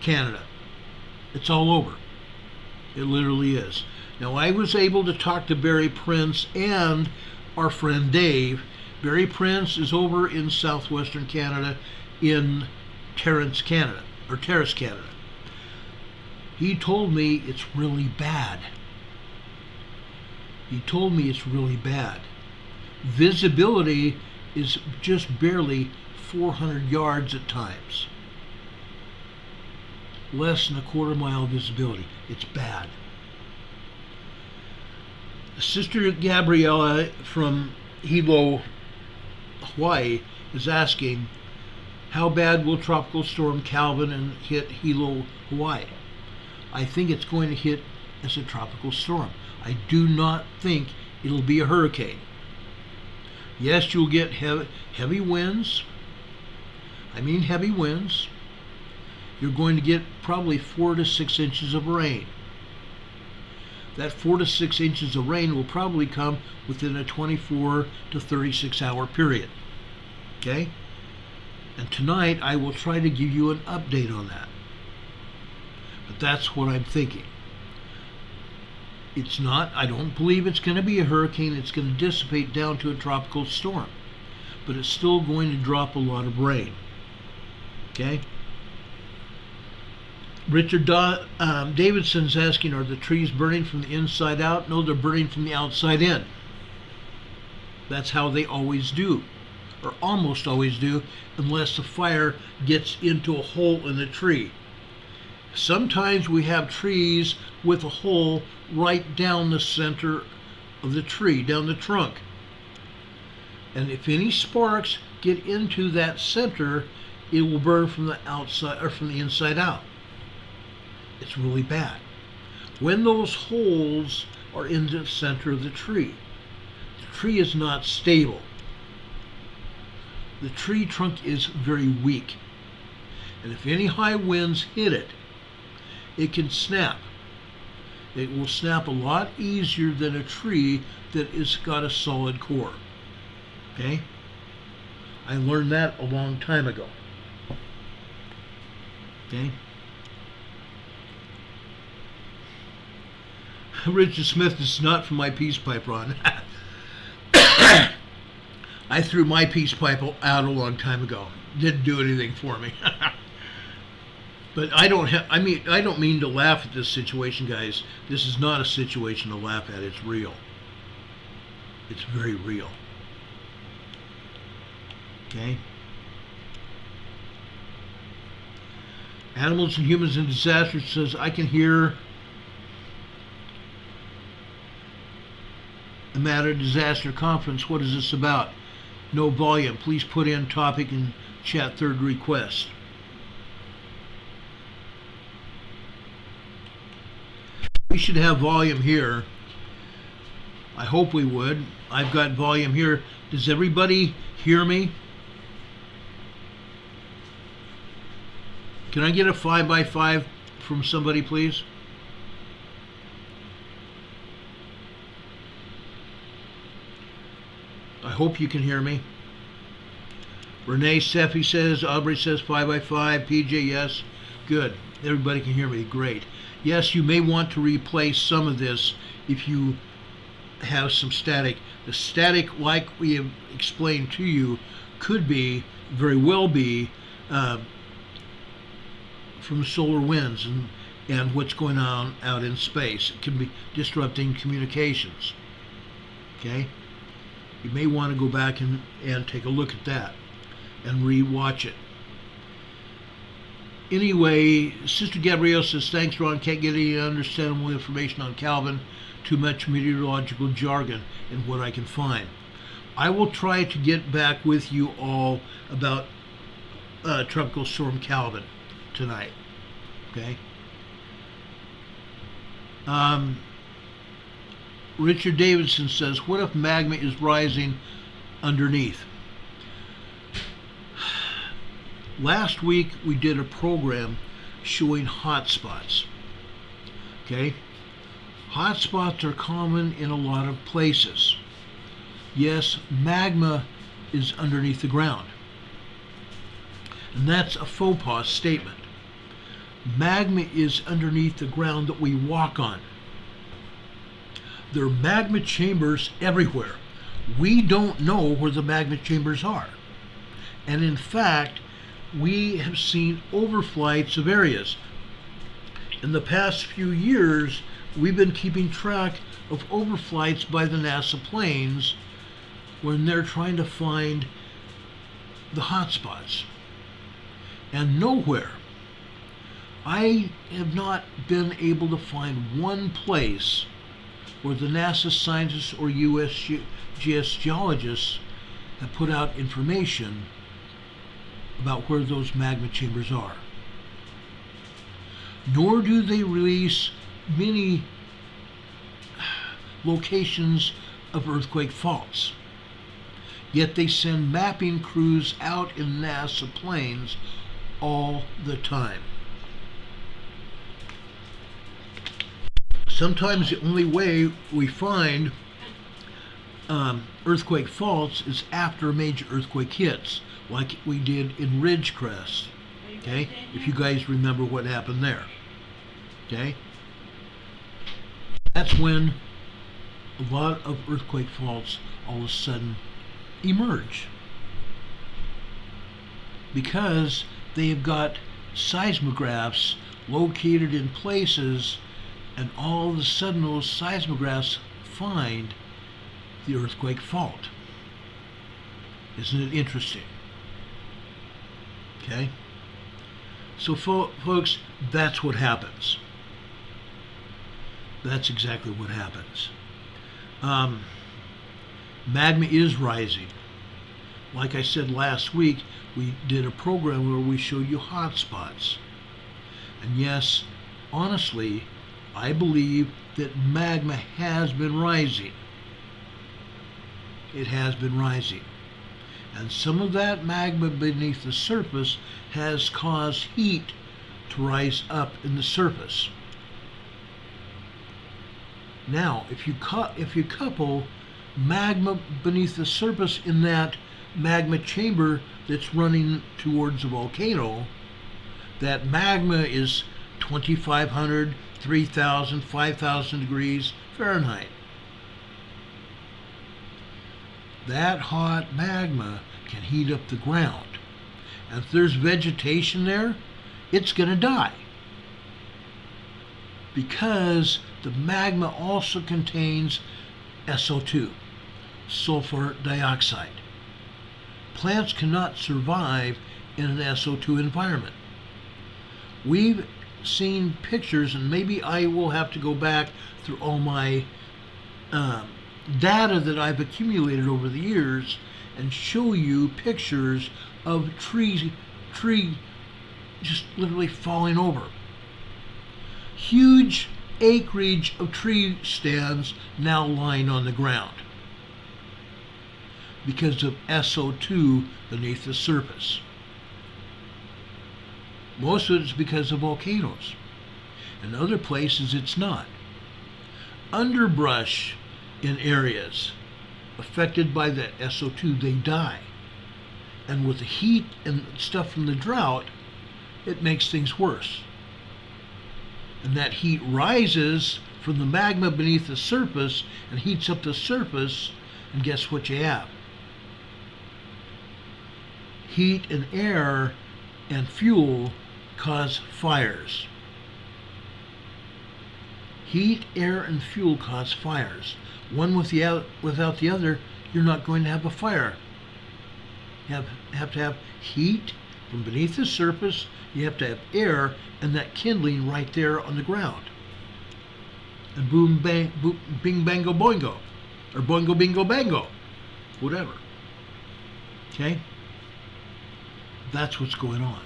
Canada. It's all over. It literally is. Now, I was able to talk to Barry Prince and our friend Dave. Barry Prince is over in southwestern Canada in Terrace, Canada. He told me it's really bad. He told me it's really bad. Visibility is just barely 400 yards at times. Less than a quarter-mile visibility. It's bad. Sister Gabriella from Hilo, Hawaii, is asking, how bad will Tropical Storm Calvin hit Hilo, Hawaii? I think it's going to hit as a tropical storm. I do not think it'll be a hurricane. Yes, you'll get heavy winds. I mean heavy winds. You're going to get probably 4 to 6 inches of rain. That 4 to 6 inches of rain will probably come within a 24 to 36 hour period. Okay? And tonight I will try to give you an update on that. But that's what I'm thinking. It's not, I don't believe it's going to be a hurricane. It's going to dissipate down to a tropical storm. But it's still going to drop a lot of rain. Okay? Richard Davidson's asking, are the trees burning from the inside out? No, they're burning from the outside in. That's how they always do, or almost always do, unless the fire gets into a hole in the tree. Sometimes we have trees with a hole right down the center of the tree, down the trunk. And if any sparks get into that center, it will burn from the outside or from the inside out. It's really bad. When those holes are in the center of the tree is not stable. The tree trunk is very weak. And if any high winds hit it, it can snap. It will snap a lot easier than a tree that has got a solid core. Okay? I learned that a long time ago. Okay? Richard Smith, this is not from my peace pipe, Ron. I threw my peace pipe out a long time ago. Didn't do anything for me. But I don't mean to laugh at this situation, guys. This is not a situation to laugh at. It's real. It's very real. Okay? Animals and Humans in Disaster says, I can hear I'm at a disaster conference. What is this about? No volume. Please put in topic and chat third request. We should have volume here. I hope we would. I've got volume here. Does everybody hear me? Can I get a 5x5 from somebody, please? I hope you can hear me. Renee Seffi says, Aubrey says 5x5, PJ, yes. Good. Everybody can hear me. Great. Yes, you may want to replay some of this if you have some static. The static, like we have explained to you, could be, very well be, from solar winds and what's going on out in space. It can be disrupting communications. Okay? You may want to go back and take a look at that and re-watch it. Anyway, Sister Gabrielle says, thanks, Ron. Can't get any understandable information on Calvin. Too much meteorological jargon in what I can find. I will try to get back with you all about Tropical Storm Calvin tonight. Okay? Richard Davidson says, what if magma is rising underneath? Last week we did a program showing hot spots. Okay? Hot spots are common in a lot of places. Yes, magma is underneath the ground. And that's a faux pas statement. Magma is underneath the ground that we walk on. There are magma chambers everywhere. We don't know where the magma chambers are. And in fact, we have seen overflights of areas. In the past few years, we've been keeping track of overflights by the NASA planes when they're trying to find the hot spots. And nowhere. I have not been able to find one place where the NASA scientists or USGS geologists have put out information about where those magma chambers are. Nor do they release many locations of earthquake faults. Yet they send mapping crews out in NASA planes all the time. Sometimes the only way we find earthquake faults is after a major earthquake hits, like we did in Ridgecrest. Okay, if you guys remember what happened there. Okay, that's when a lot of earthquake faults all of a sudden emerge, because they have got seismographs located in places, and all of a sudden those seismographs find the earthquake fault. Isn't it interesting? Okay? So folks, that's what happens. That's exactly what happens. Magma is rising. Like I said last week, we did a program where we showed you hot spots. And yes, honestly, I believe that magma has been rising. It has been rising. And some of that magma beneath the surface has caused heat to rise up in the surface. Now, if you couple magma beneath the surface in that magma chamber that's running towards the volcano, that magma is 2,500, 3,000, 5,000 degrees Fahrenheit. That hot magma can heat up the ground. And if there's vegetation there, it's going to die. Because the magma also contains SO2, sulfur dioxide. Plants cannot survive in an SO2 environment. We've seen pictures, and maybe I will have to go back through all my data that I've accumulated over the years and show you pictures of tree just literally falling over. Huge acreage of tree stands now lying on the ground because of SO2 beneath the surface. Most of it is because of volcanoes. In other places it's not. Underbrush in areas affected by the SO2, they die. And with the heat and stuff from the drought, it makes things worse. And that heat rises from the magma beneath the surface and heats up the surface, and guess what you have? Heat and air and fuel cause fires. Heat, air, and fuel cause fires. One without the other, you're not going to have a fire. You have to have heat from beneath the surface, you have to have air, and that kindling right there on the ground. And boom, bang, boom, bing, bango, boingo. Or boingo, bingo, bango. Whatever. Okay? That's what's going on.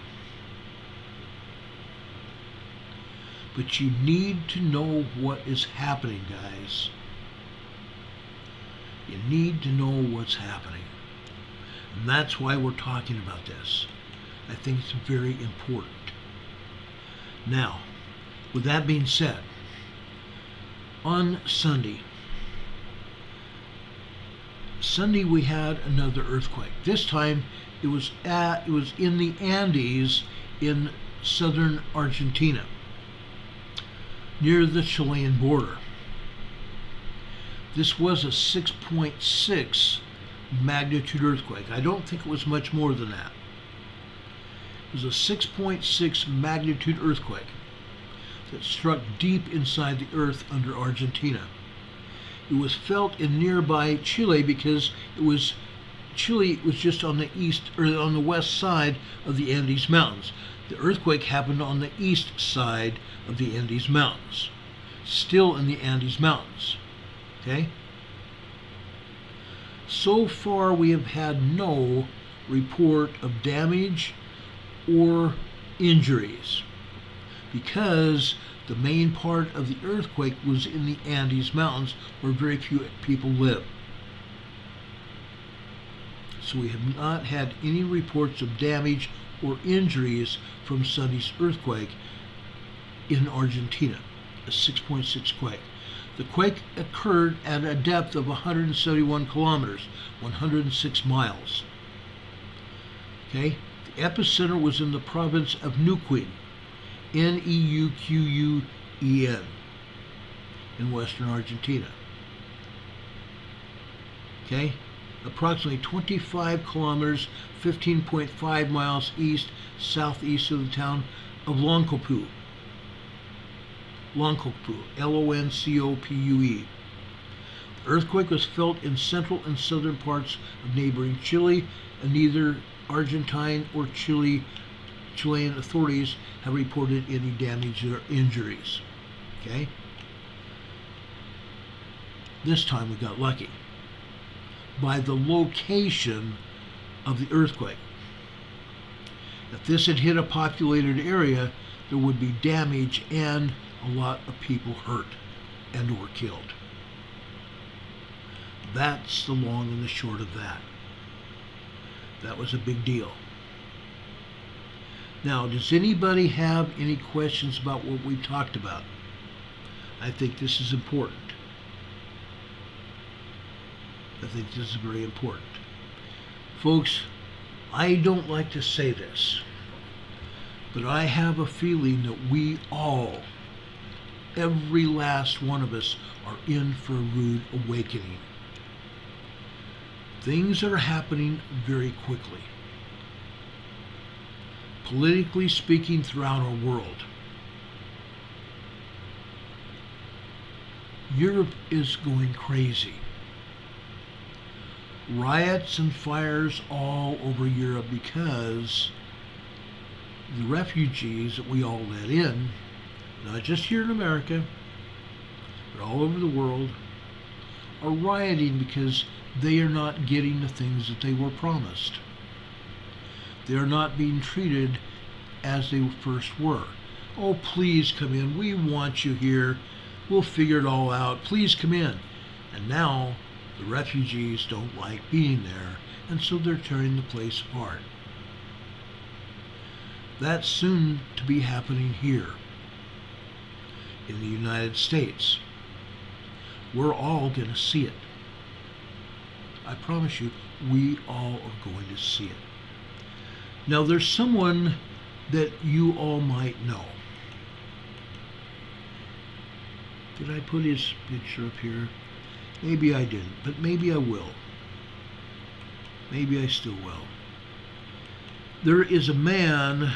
But you need to know what is happening, guys. You need to know what's happening. And that's why we're talking about this. I think it's very important. Now, with that being said, on Sunday we had another earthquake. This time it was in the Andes in southern Argentina, near the Chilean border. This was a 6.6 magnitude earthquake. I don't think it was much more than that. It was a 6.6 magnitude earthquake that struck deep inside the earth under Argentina. It was felt in nearby Chile because Chile was just on the east or on the west side of the Andes Mountains. The earthquake happened on the east side of the Andes Mountains, still in the Andes Mountains. Okay? So far we have had no report of damage or injuries because the main part of the earthquake was in the Andes Mountains where very few people live. So we have not had any reports of damage or injuries from Sunday's earthquake in Argentina, a 6.6 quake. The quake occurred at a depth of 171 kilometers, 106 miles. Okay? The epicenter was in the province of Neuquén, Neuquén, in western Argentina. Okay? Approximately 25 kilometers, 15.5 miles southeast of the town of Loncopue. Loncopue. The earthquake was felt in central and southern parts of neighboring Chile, and neither Argentine or Chilean authorities have reported any damage or injuries. Okay? This time we got lucky by the location of the earthquake. If this had hit a populated area, there would be damage and a lot of people hurt and or killed. That's the long and the short of that. That was a big deal. Now, does anybody have any questions about what we talked about? I think this is important. I think this is very important. Folks, I don't like to say this, but I have a feeling that we all, every last one of us, are in for a rude awakening. Things are happening very quickly. Politically speaking, throughout our world. Europe is going crazy. Riots and fires all over Europe because the refugees that we all let in, not just here in America, but all over the world, are rioting because they are not getting the things that they were promised. They are not being treated as they first were. Oh, please come in. We want you here. We'll figure it all out. Please come in. And now the refugees don't like being there, and so they're tearing the place apart. That's soon to be happening here in the United States. We're all going to see it. I promise you, we all are going to see it. Now, there's someone that you all might know. Did I put his picture up here? Maybe I didn't, but maybe I will. Maybe I still will. There is a man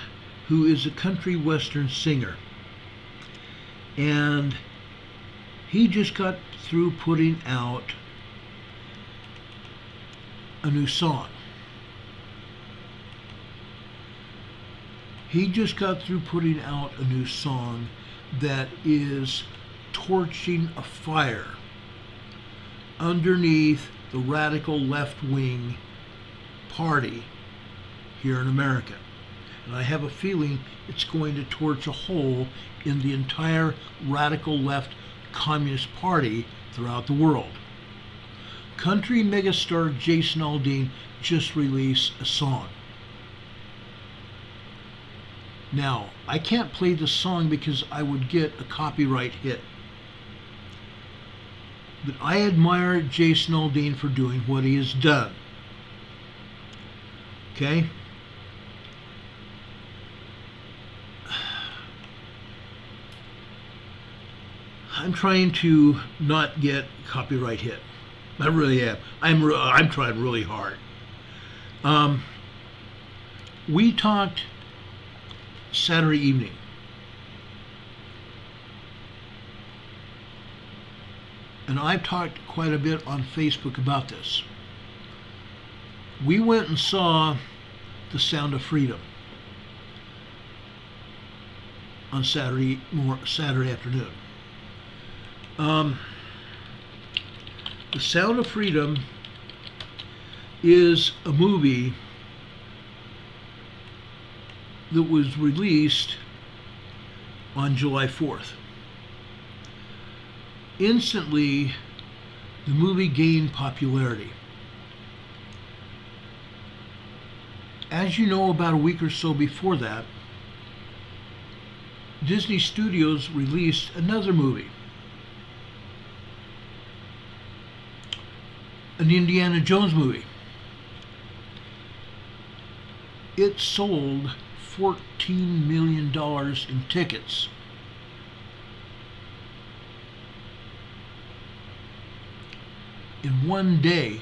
who is a country western singer, and he just got through putting out a new song. He just got through putting out a new song that is torching a fire underneath the radical left-wing party here in America. And I have a feeling it's going to torch a hole in the entire radical left Communist Party throughout the world. Country megastar Jason Aldean just released a song. Now, I can't play the song because I would get a copyright hit. But I admire Jason Aldean for doing what he has done. Okay? I'm trying to not get copyright hit. I really am. I'm trying really hard. We talked Saturday evening. And I've talked quite a bit on Facebook about this. We went and saw The Sound of Freedom on Saturday afternoon. The Sound of Freedom is a movie that was released on July 4th. Instantly, the movie gained popularity. As you know, about a week or so before that, Disney Studios released another movie, an Indiana Jones movie. It sold $14 million in tickets. In one day,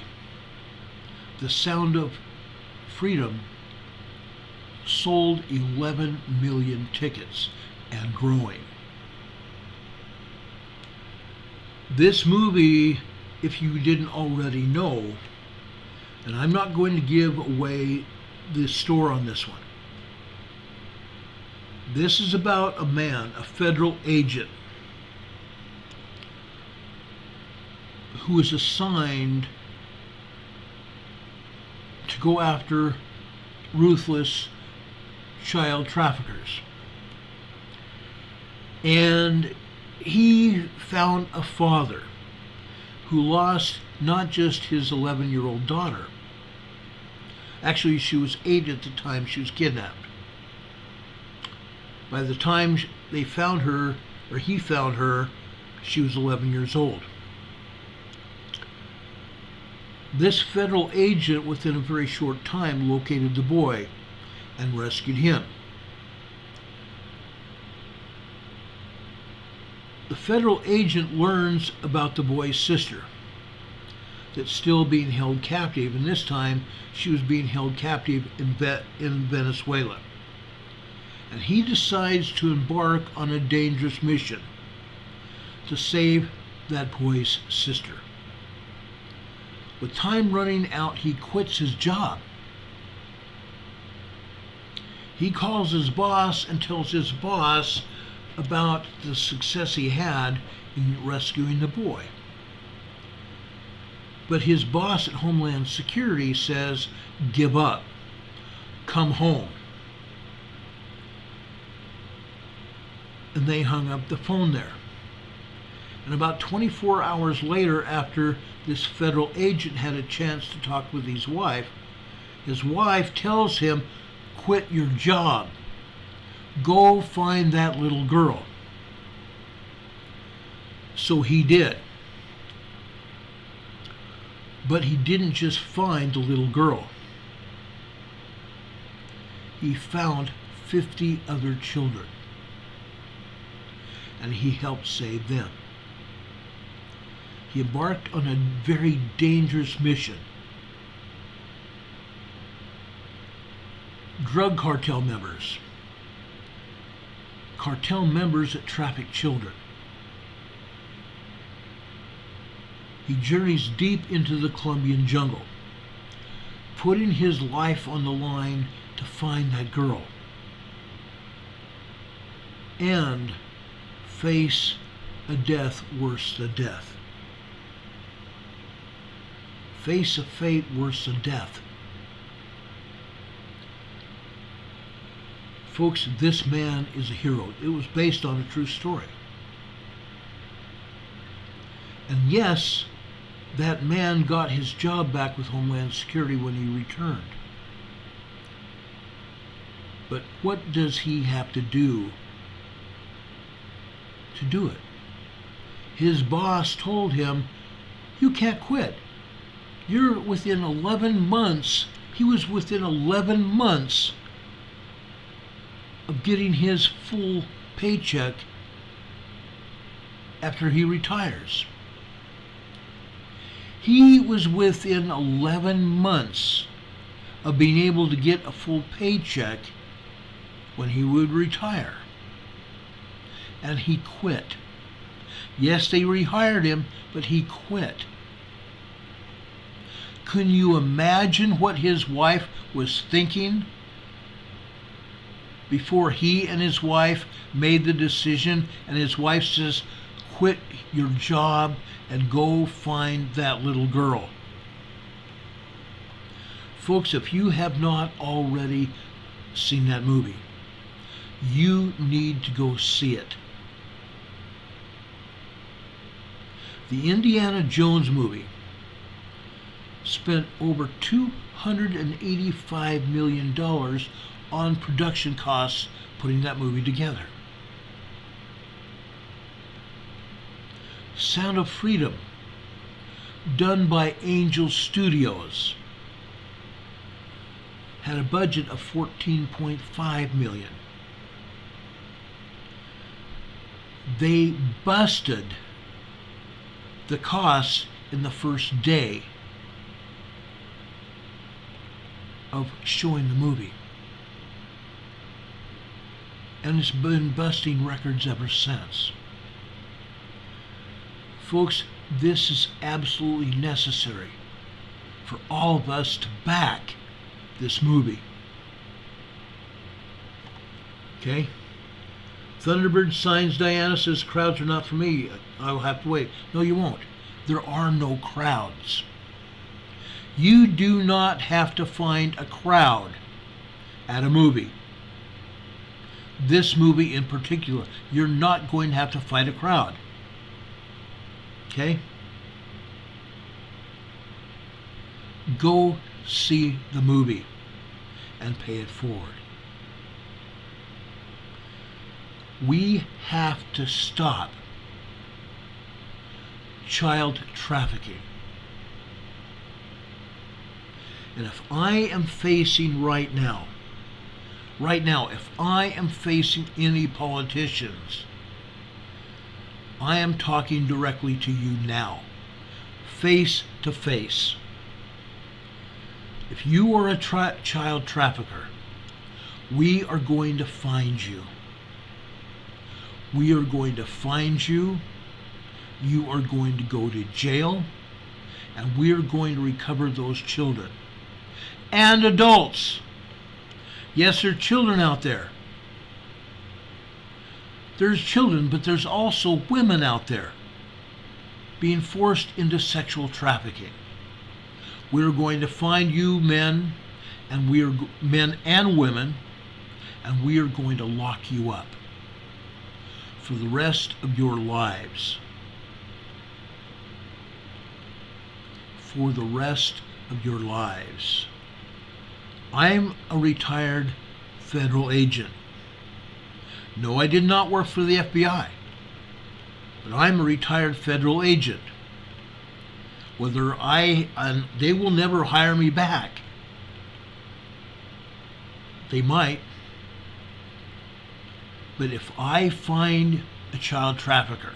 The Sound of Freedom sold 11 million tickets and growing. This movie, if you didn't already know, and I'm not going to give away the store on this one. This is about a man, a federal agent, who is assigned to go after ruthless child traffickers. And he found a father who lost not just his 11-year-old daughter. Actually, she was 8 at the time she was kidnapped. By the time they found her, or he found her, she was 11 years old. This federal agent, within a very short time, located the boy and rescued him. The federal agent learns about the boy's sister that's still being held captive, and this time she was being held captive in Venezuela. And he decides to embark on a dangerous mission to save that boy's sister. With time running out, he quits his job. He calls his boss and tells his boss about the success he had in rescuing the boy. But his boss at Homeland Security says, "Give up. Come home." And they hung up the phone there. And about 24 hours later, after this federal agent had a chance to talk with his wife tells him, "Quit your job. Go find that little girl." So he did. But he didn't just find the little girl. He found 50 other children. And he helped save them. he embarked on a very dangerous mission. Drug cartel members that traffic children. He journeys deep into the Colombian jungle, putting his life on the line to find that girl and face a death worse than death. Face a fate worse than death. Folks, this man is a hero. It was based on a true story. And yes, that man got his job back with Homeland Security when he returned. But what does he have to do it? His boss told him, you can't quit. You're within 11 months. He was within 11 months of getting his full paycheck after he retires. He was within 11 months of being able to get a full paycheck when he would retire. And he quit. Yes, they rehired him, but he quit. Can you imagine what his wife was thinking before he and his wife made the decision, and his wife says, quit your job and go find that little girl? Folks, if you have not already seen that movie, you need to go see it. The Indiana Jones movie spent over $285 million on production costs putting that movie together. Sound of Freedom, done by Angel Studios, had a budget of $14.5 million. They busted the costs in the first day of showing the movie. And it's been busting records ever since. Folks, this is absolutely necessary for all of us to back this movie. Okay? Thunderbird signs Diana says crowds are not for me. I'll have to wait. No, you won't. There are no crowds. You do not have to find a crowd at a movie. This movie in particular, you're not going to have to fight a crowd. Okay? Go see the movie and pay it forward. We have to stop child trafficking. And if I am facing right now, if I am facing any politicians, I am talking directly to you now, face to face. If you are a child trafficker, we are going to find you. We are going to find you. You are going to go to jail, and we are going to recover those children and adults. Yes, there are children out there. There's children, but there's also women out there being forced into sexual trafficking. We're going to find you men, and men and women, and we are going to lock you up for the rest of your lives. For the rest of your lives. I'm a retired federal agent. No, I did not work for the FBI, but I'm a retired federal agent. They will never hire me back. They might. But if I find a child trafficker,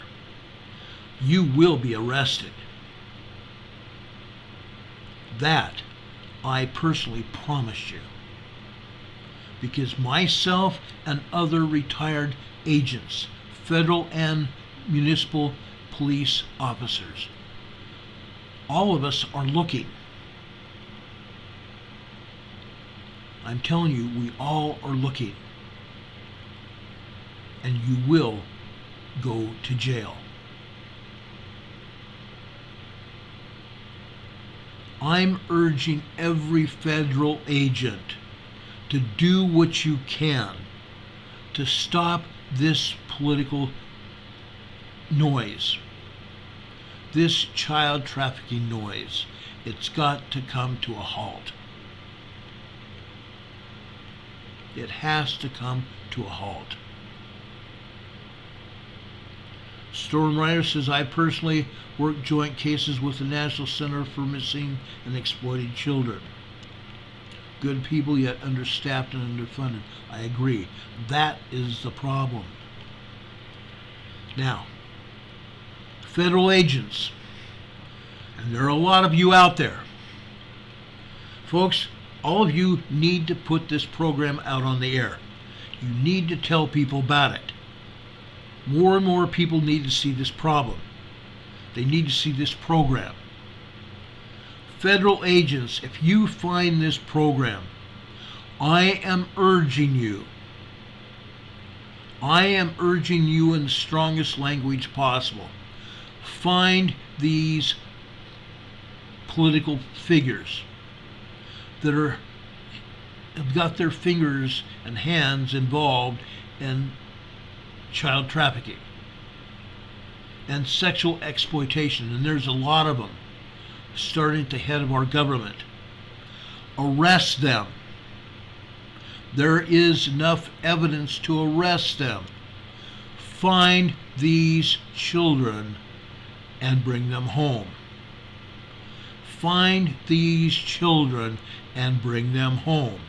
you will be arrested. That I personally promise you. Because myself and other retired agents, federal and municipal police officers, all of us are looking. I'm telling you, we all are looking. And you will go to jail. I'm urging every federal agent to do what you can to stop this political noise, this child trafficking noise. It's got to come to a halt. It has to come to a halt. Storm Rider says, I personally work joint cases with the National Center for Missing and Exploited Children. Good people, yet understaffed and underfunded. I agree. That is the problem. Now, federal agents, and there are a lot of you out there. Folks, all of you need to put this program out on the air. You need to tell people about it. More and more people need to see this problem. They need to see this program. Federal agents, if you find this program, I am urging you in the strongest language possible. Find these political figures that have got their fingers and hands involved in child trafficking and sexual exploitation, and there's a lot of them starting at the head of our government. Arrest them. There is enough evidence to arrest them. Find these children and bring them home. Find these children and bring them home.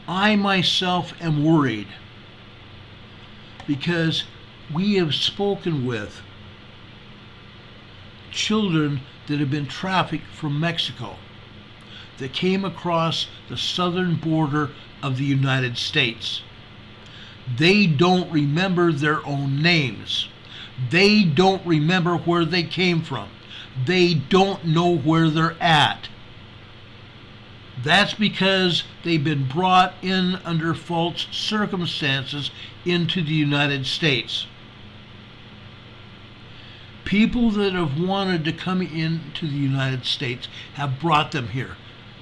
I myself am worried because we have spoken with children that have been trafficked from Mexico that came across the southern border of the United States. They don't remember their own names. They don't remember where they came from. They don't know where they're at. That's because they've been brought in under false circumstances into the United States. People that have wanted to come into the United States have brought them here,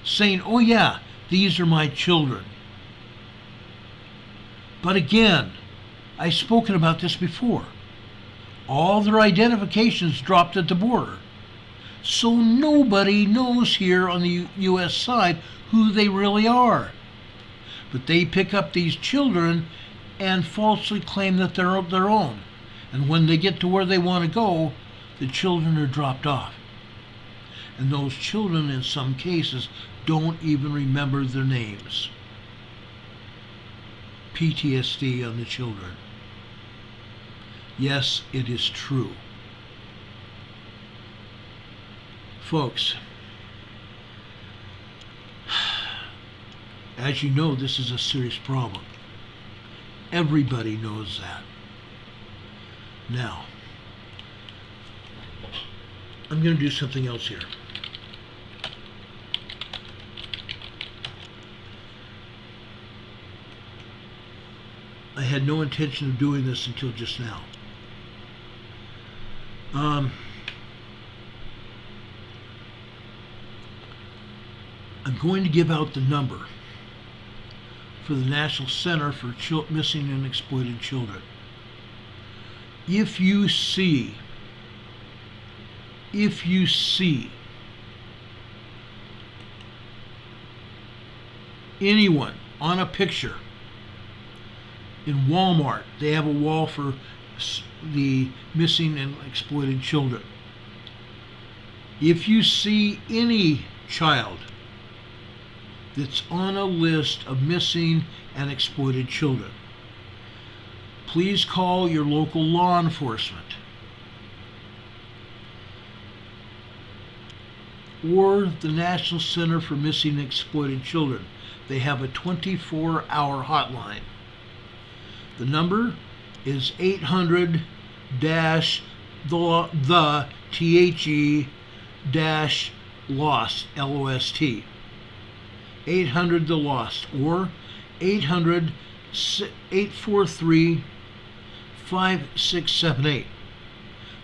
saying, oh yeah, these are my children. But again, I've spoken about this before. All their identifications dropped at the border. So nobody knows here on the U.S. side who they really are. But they pick up these children and falsely claim that they're their own. And when they get to where they want to go, the children are dropped off. And those children, in some cases, don't even remember their names. PTSD on the children. Yes, it is true. Folks, as you know, this is a serious problem. Everybody knows that. Now, I'm going to do something else here. I had no intention of doing this until just now. I'm going to give out the number for the National Center for Missing and Exploited Children. If you see anyone on a picture in Walmart, they have a wall for the missing and exploited children. If you see any child that's on a list of missing and exploited children, please call your local law enforcement. or the National Center for Missing and Exploited Children. They have a 24-hour hotline. The number is 800-THE-LOST, L-O-S-T. 800-THE-LOST, or 800-843-5678.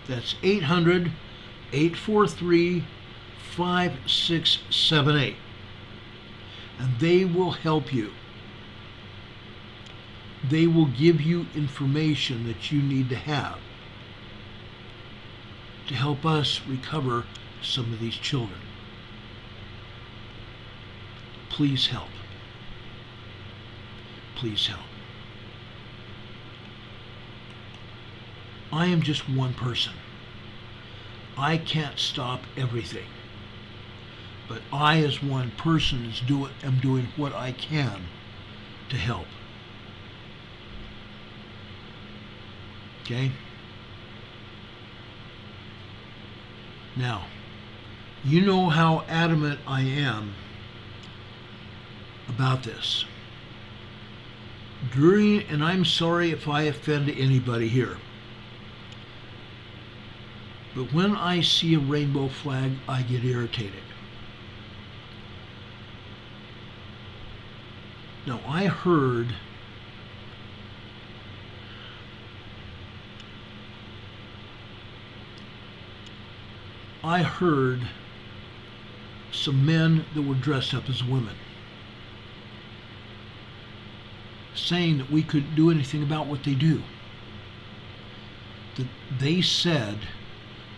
That's 800-843-5678. And they will help you. They will give you information that you need to have to help us recover some of these children. Please help. Please help. I am just one person. I can't stop everything. But I, as one person, am doing what I can to help. Okay? Now, you know how adamant I am about this. And I'm sorry if I offend anybody here, but when I see a rainbow flag, I get irritated. Now, I heard some men that were dressed up as women saying that we couldn't do anything about what they do. That they said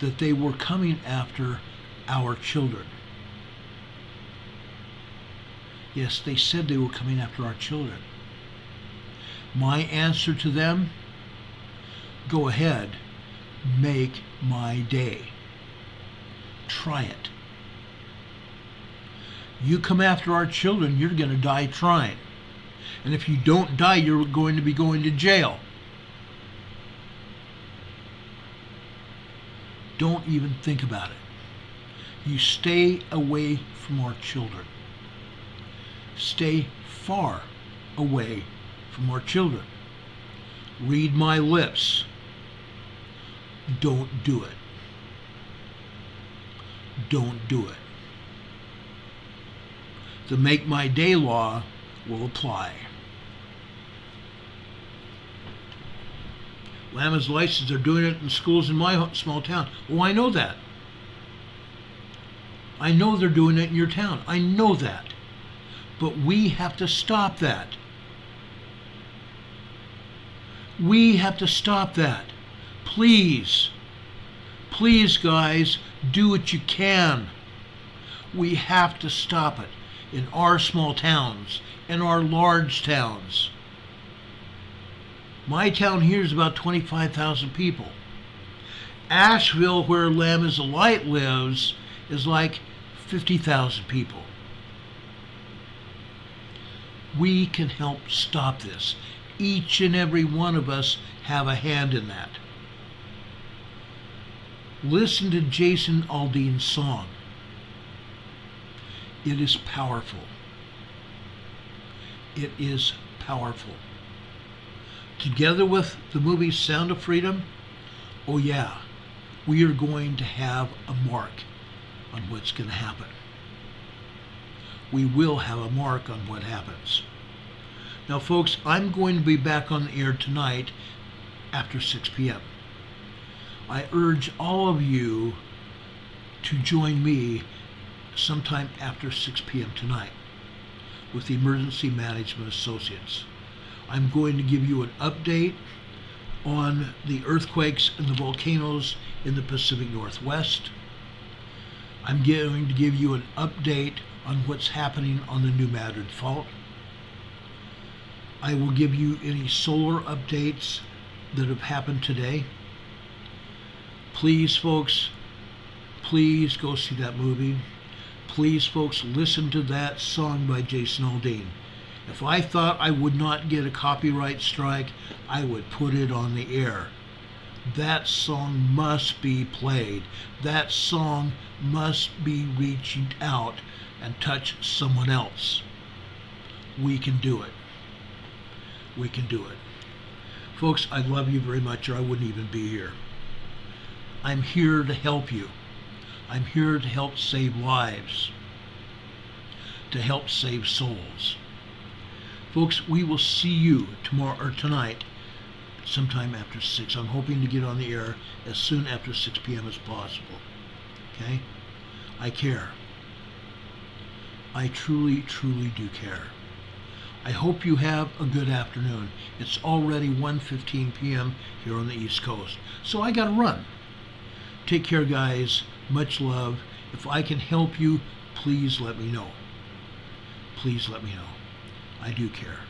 that they were coming after our children. Yes, they said they were coming after our children. My answer to them, go ahead, make my day. Try it. You come after our children, you're going to die trying. And if you don't die, you're going to be going to jail. Don't even think about it. You stay away from our children. Stay far away from our children. Read my lips. Don't do it. Don't do it. The Make My Day law will apply. Lamb is licensed. They're doing it in schools in my small town. Oh, I know that. I know they're doing it in your town. I know that. But we have to stop that. We have to stop that. Please. Please, guys, do what you can. We have to stop it in our small towns, in our large towns. My town here is about 25,000 people. Asheville, where Lamb is a Light lives, is like 50,000 people. We can help stop this. Each and every one of us have a hand in that. Listen to Jason Aldean's song. It is powerful. It is powerful. Together with the movie Sound of Freedom, oh yeah, we are going to have a mark on what's going to happen. We will have a mark on what happens. Now, folks, I'm going to be back on the air tonight after 6 p.m. I urge all of you to join me sometime after 6 p.m. tonight with the Emergency Management Associates. I'm going to give you an update on the earthquakes and the volcanoes in the Pacific Northwest. I'm going to give you an update on what's happening on the New Madrid Fault. I will give you any solar updates that have happened today. Please, folks, please go see that movie. Please, folks, listen to that song by Jason Aldean. If I thought I would not get a copyright strike, I would put it on the air. that song must be played. That song must be reaching out and touch someone else. We can do it. We can do it. Folks, I love you very much, or I wouldn't even be here. I'm here to help you. I'm here to help save lives, to help save souls. Folks, we will see you tomorrow or tonight, sometime after 6. I'm hoping to get on the air as soon after 6 p.m. as possible. Okay? I care. I truly, truly do care. I hope you have a good afternoon. It's already 1:15 p.m. here on the East Coast, so I gotta run. Take care, guys. Much love. If I can help you, please let me know. Please let me know. I do care.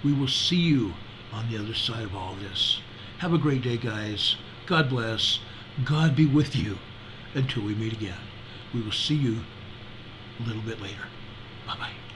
We will see you on the other side of all this. Have a great day, guys. God bless. God be with you until we meet again. We will see you a little bit later. Bye-bye.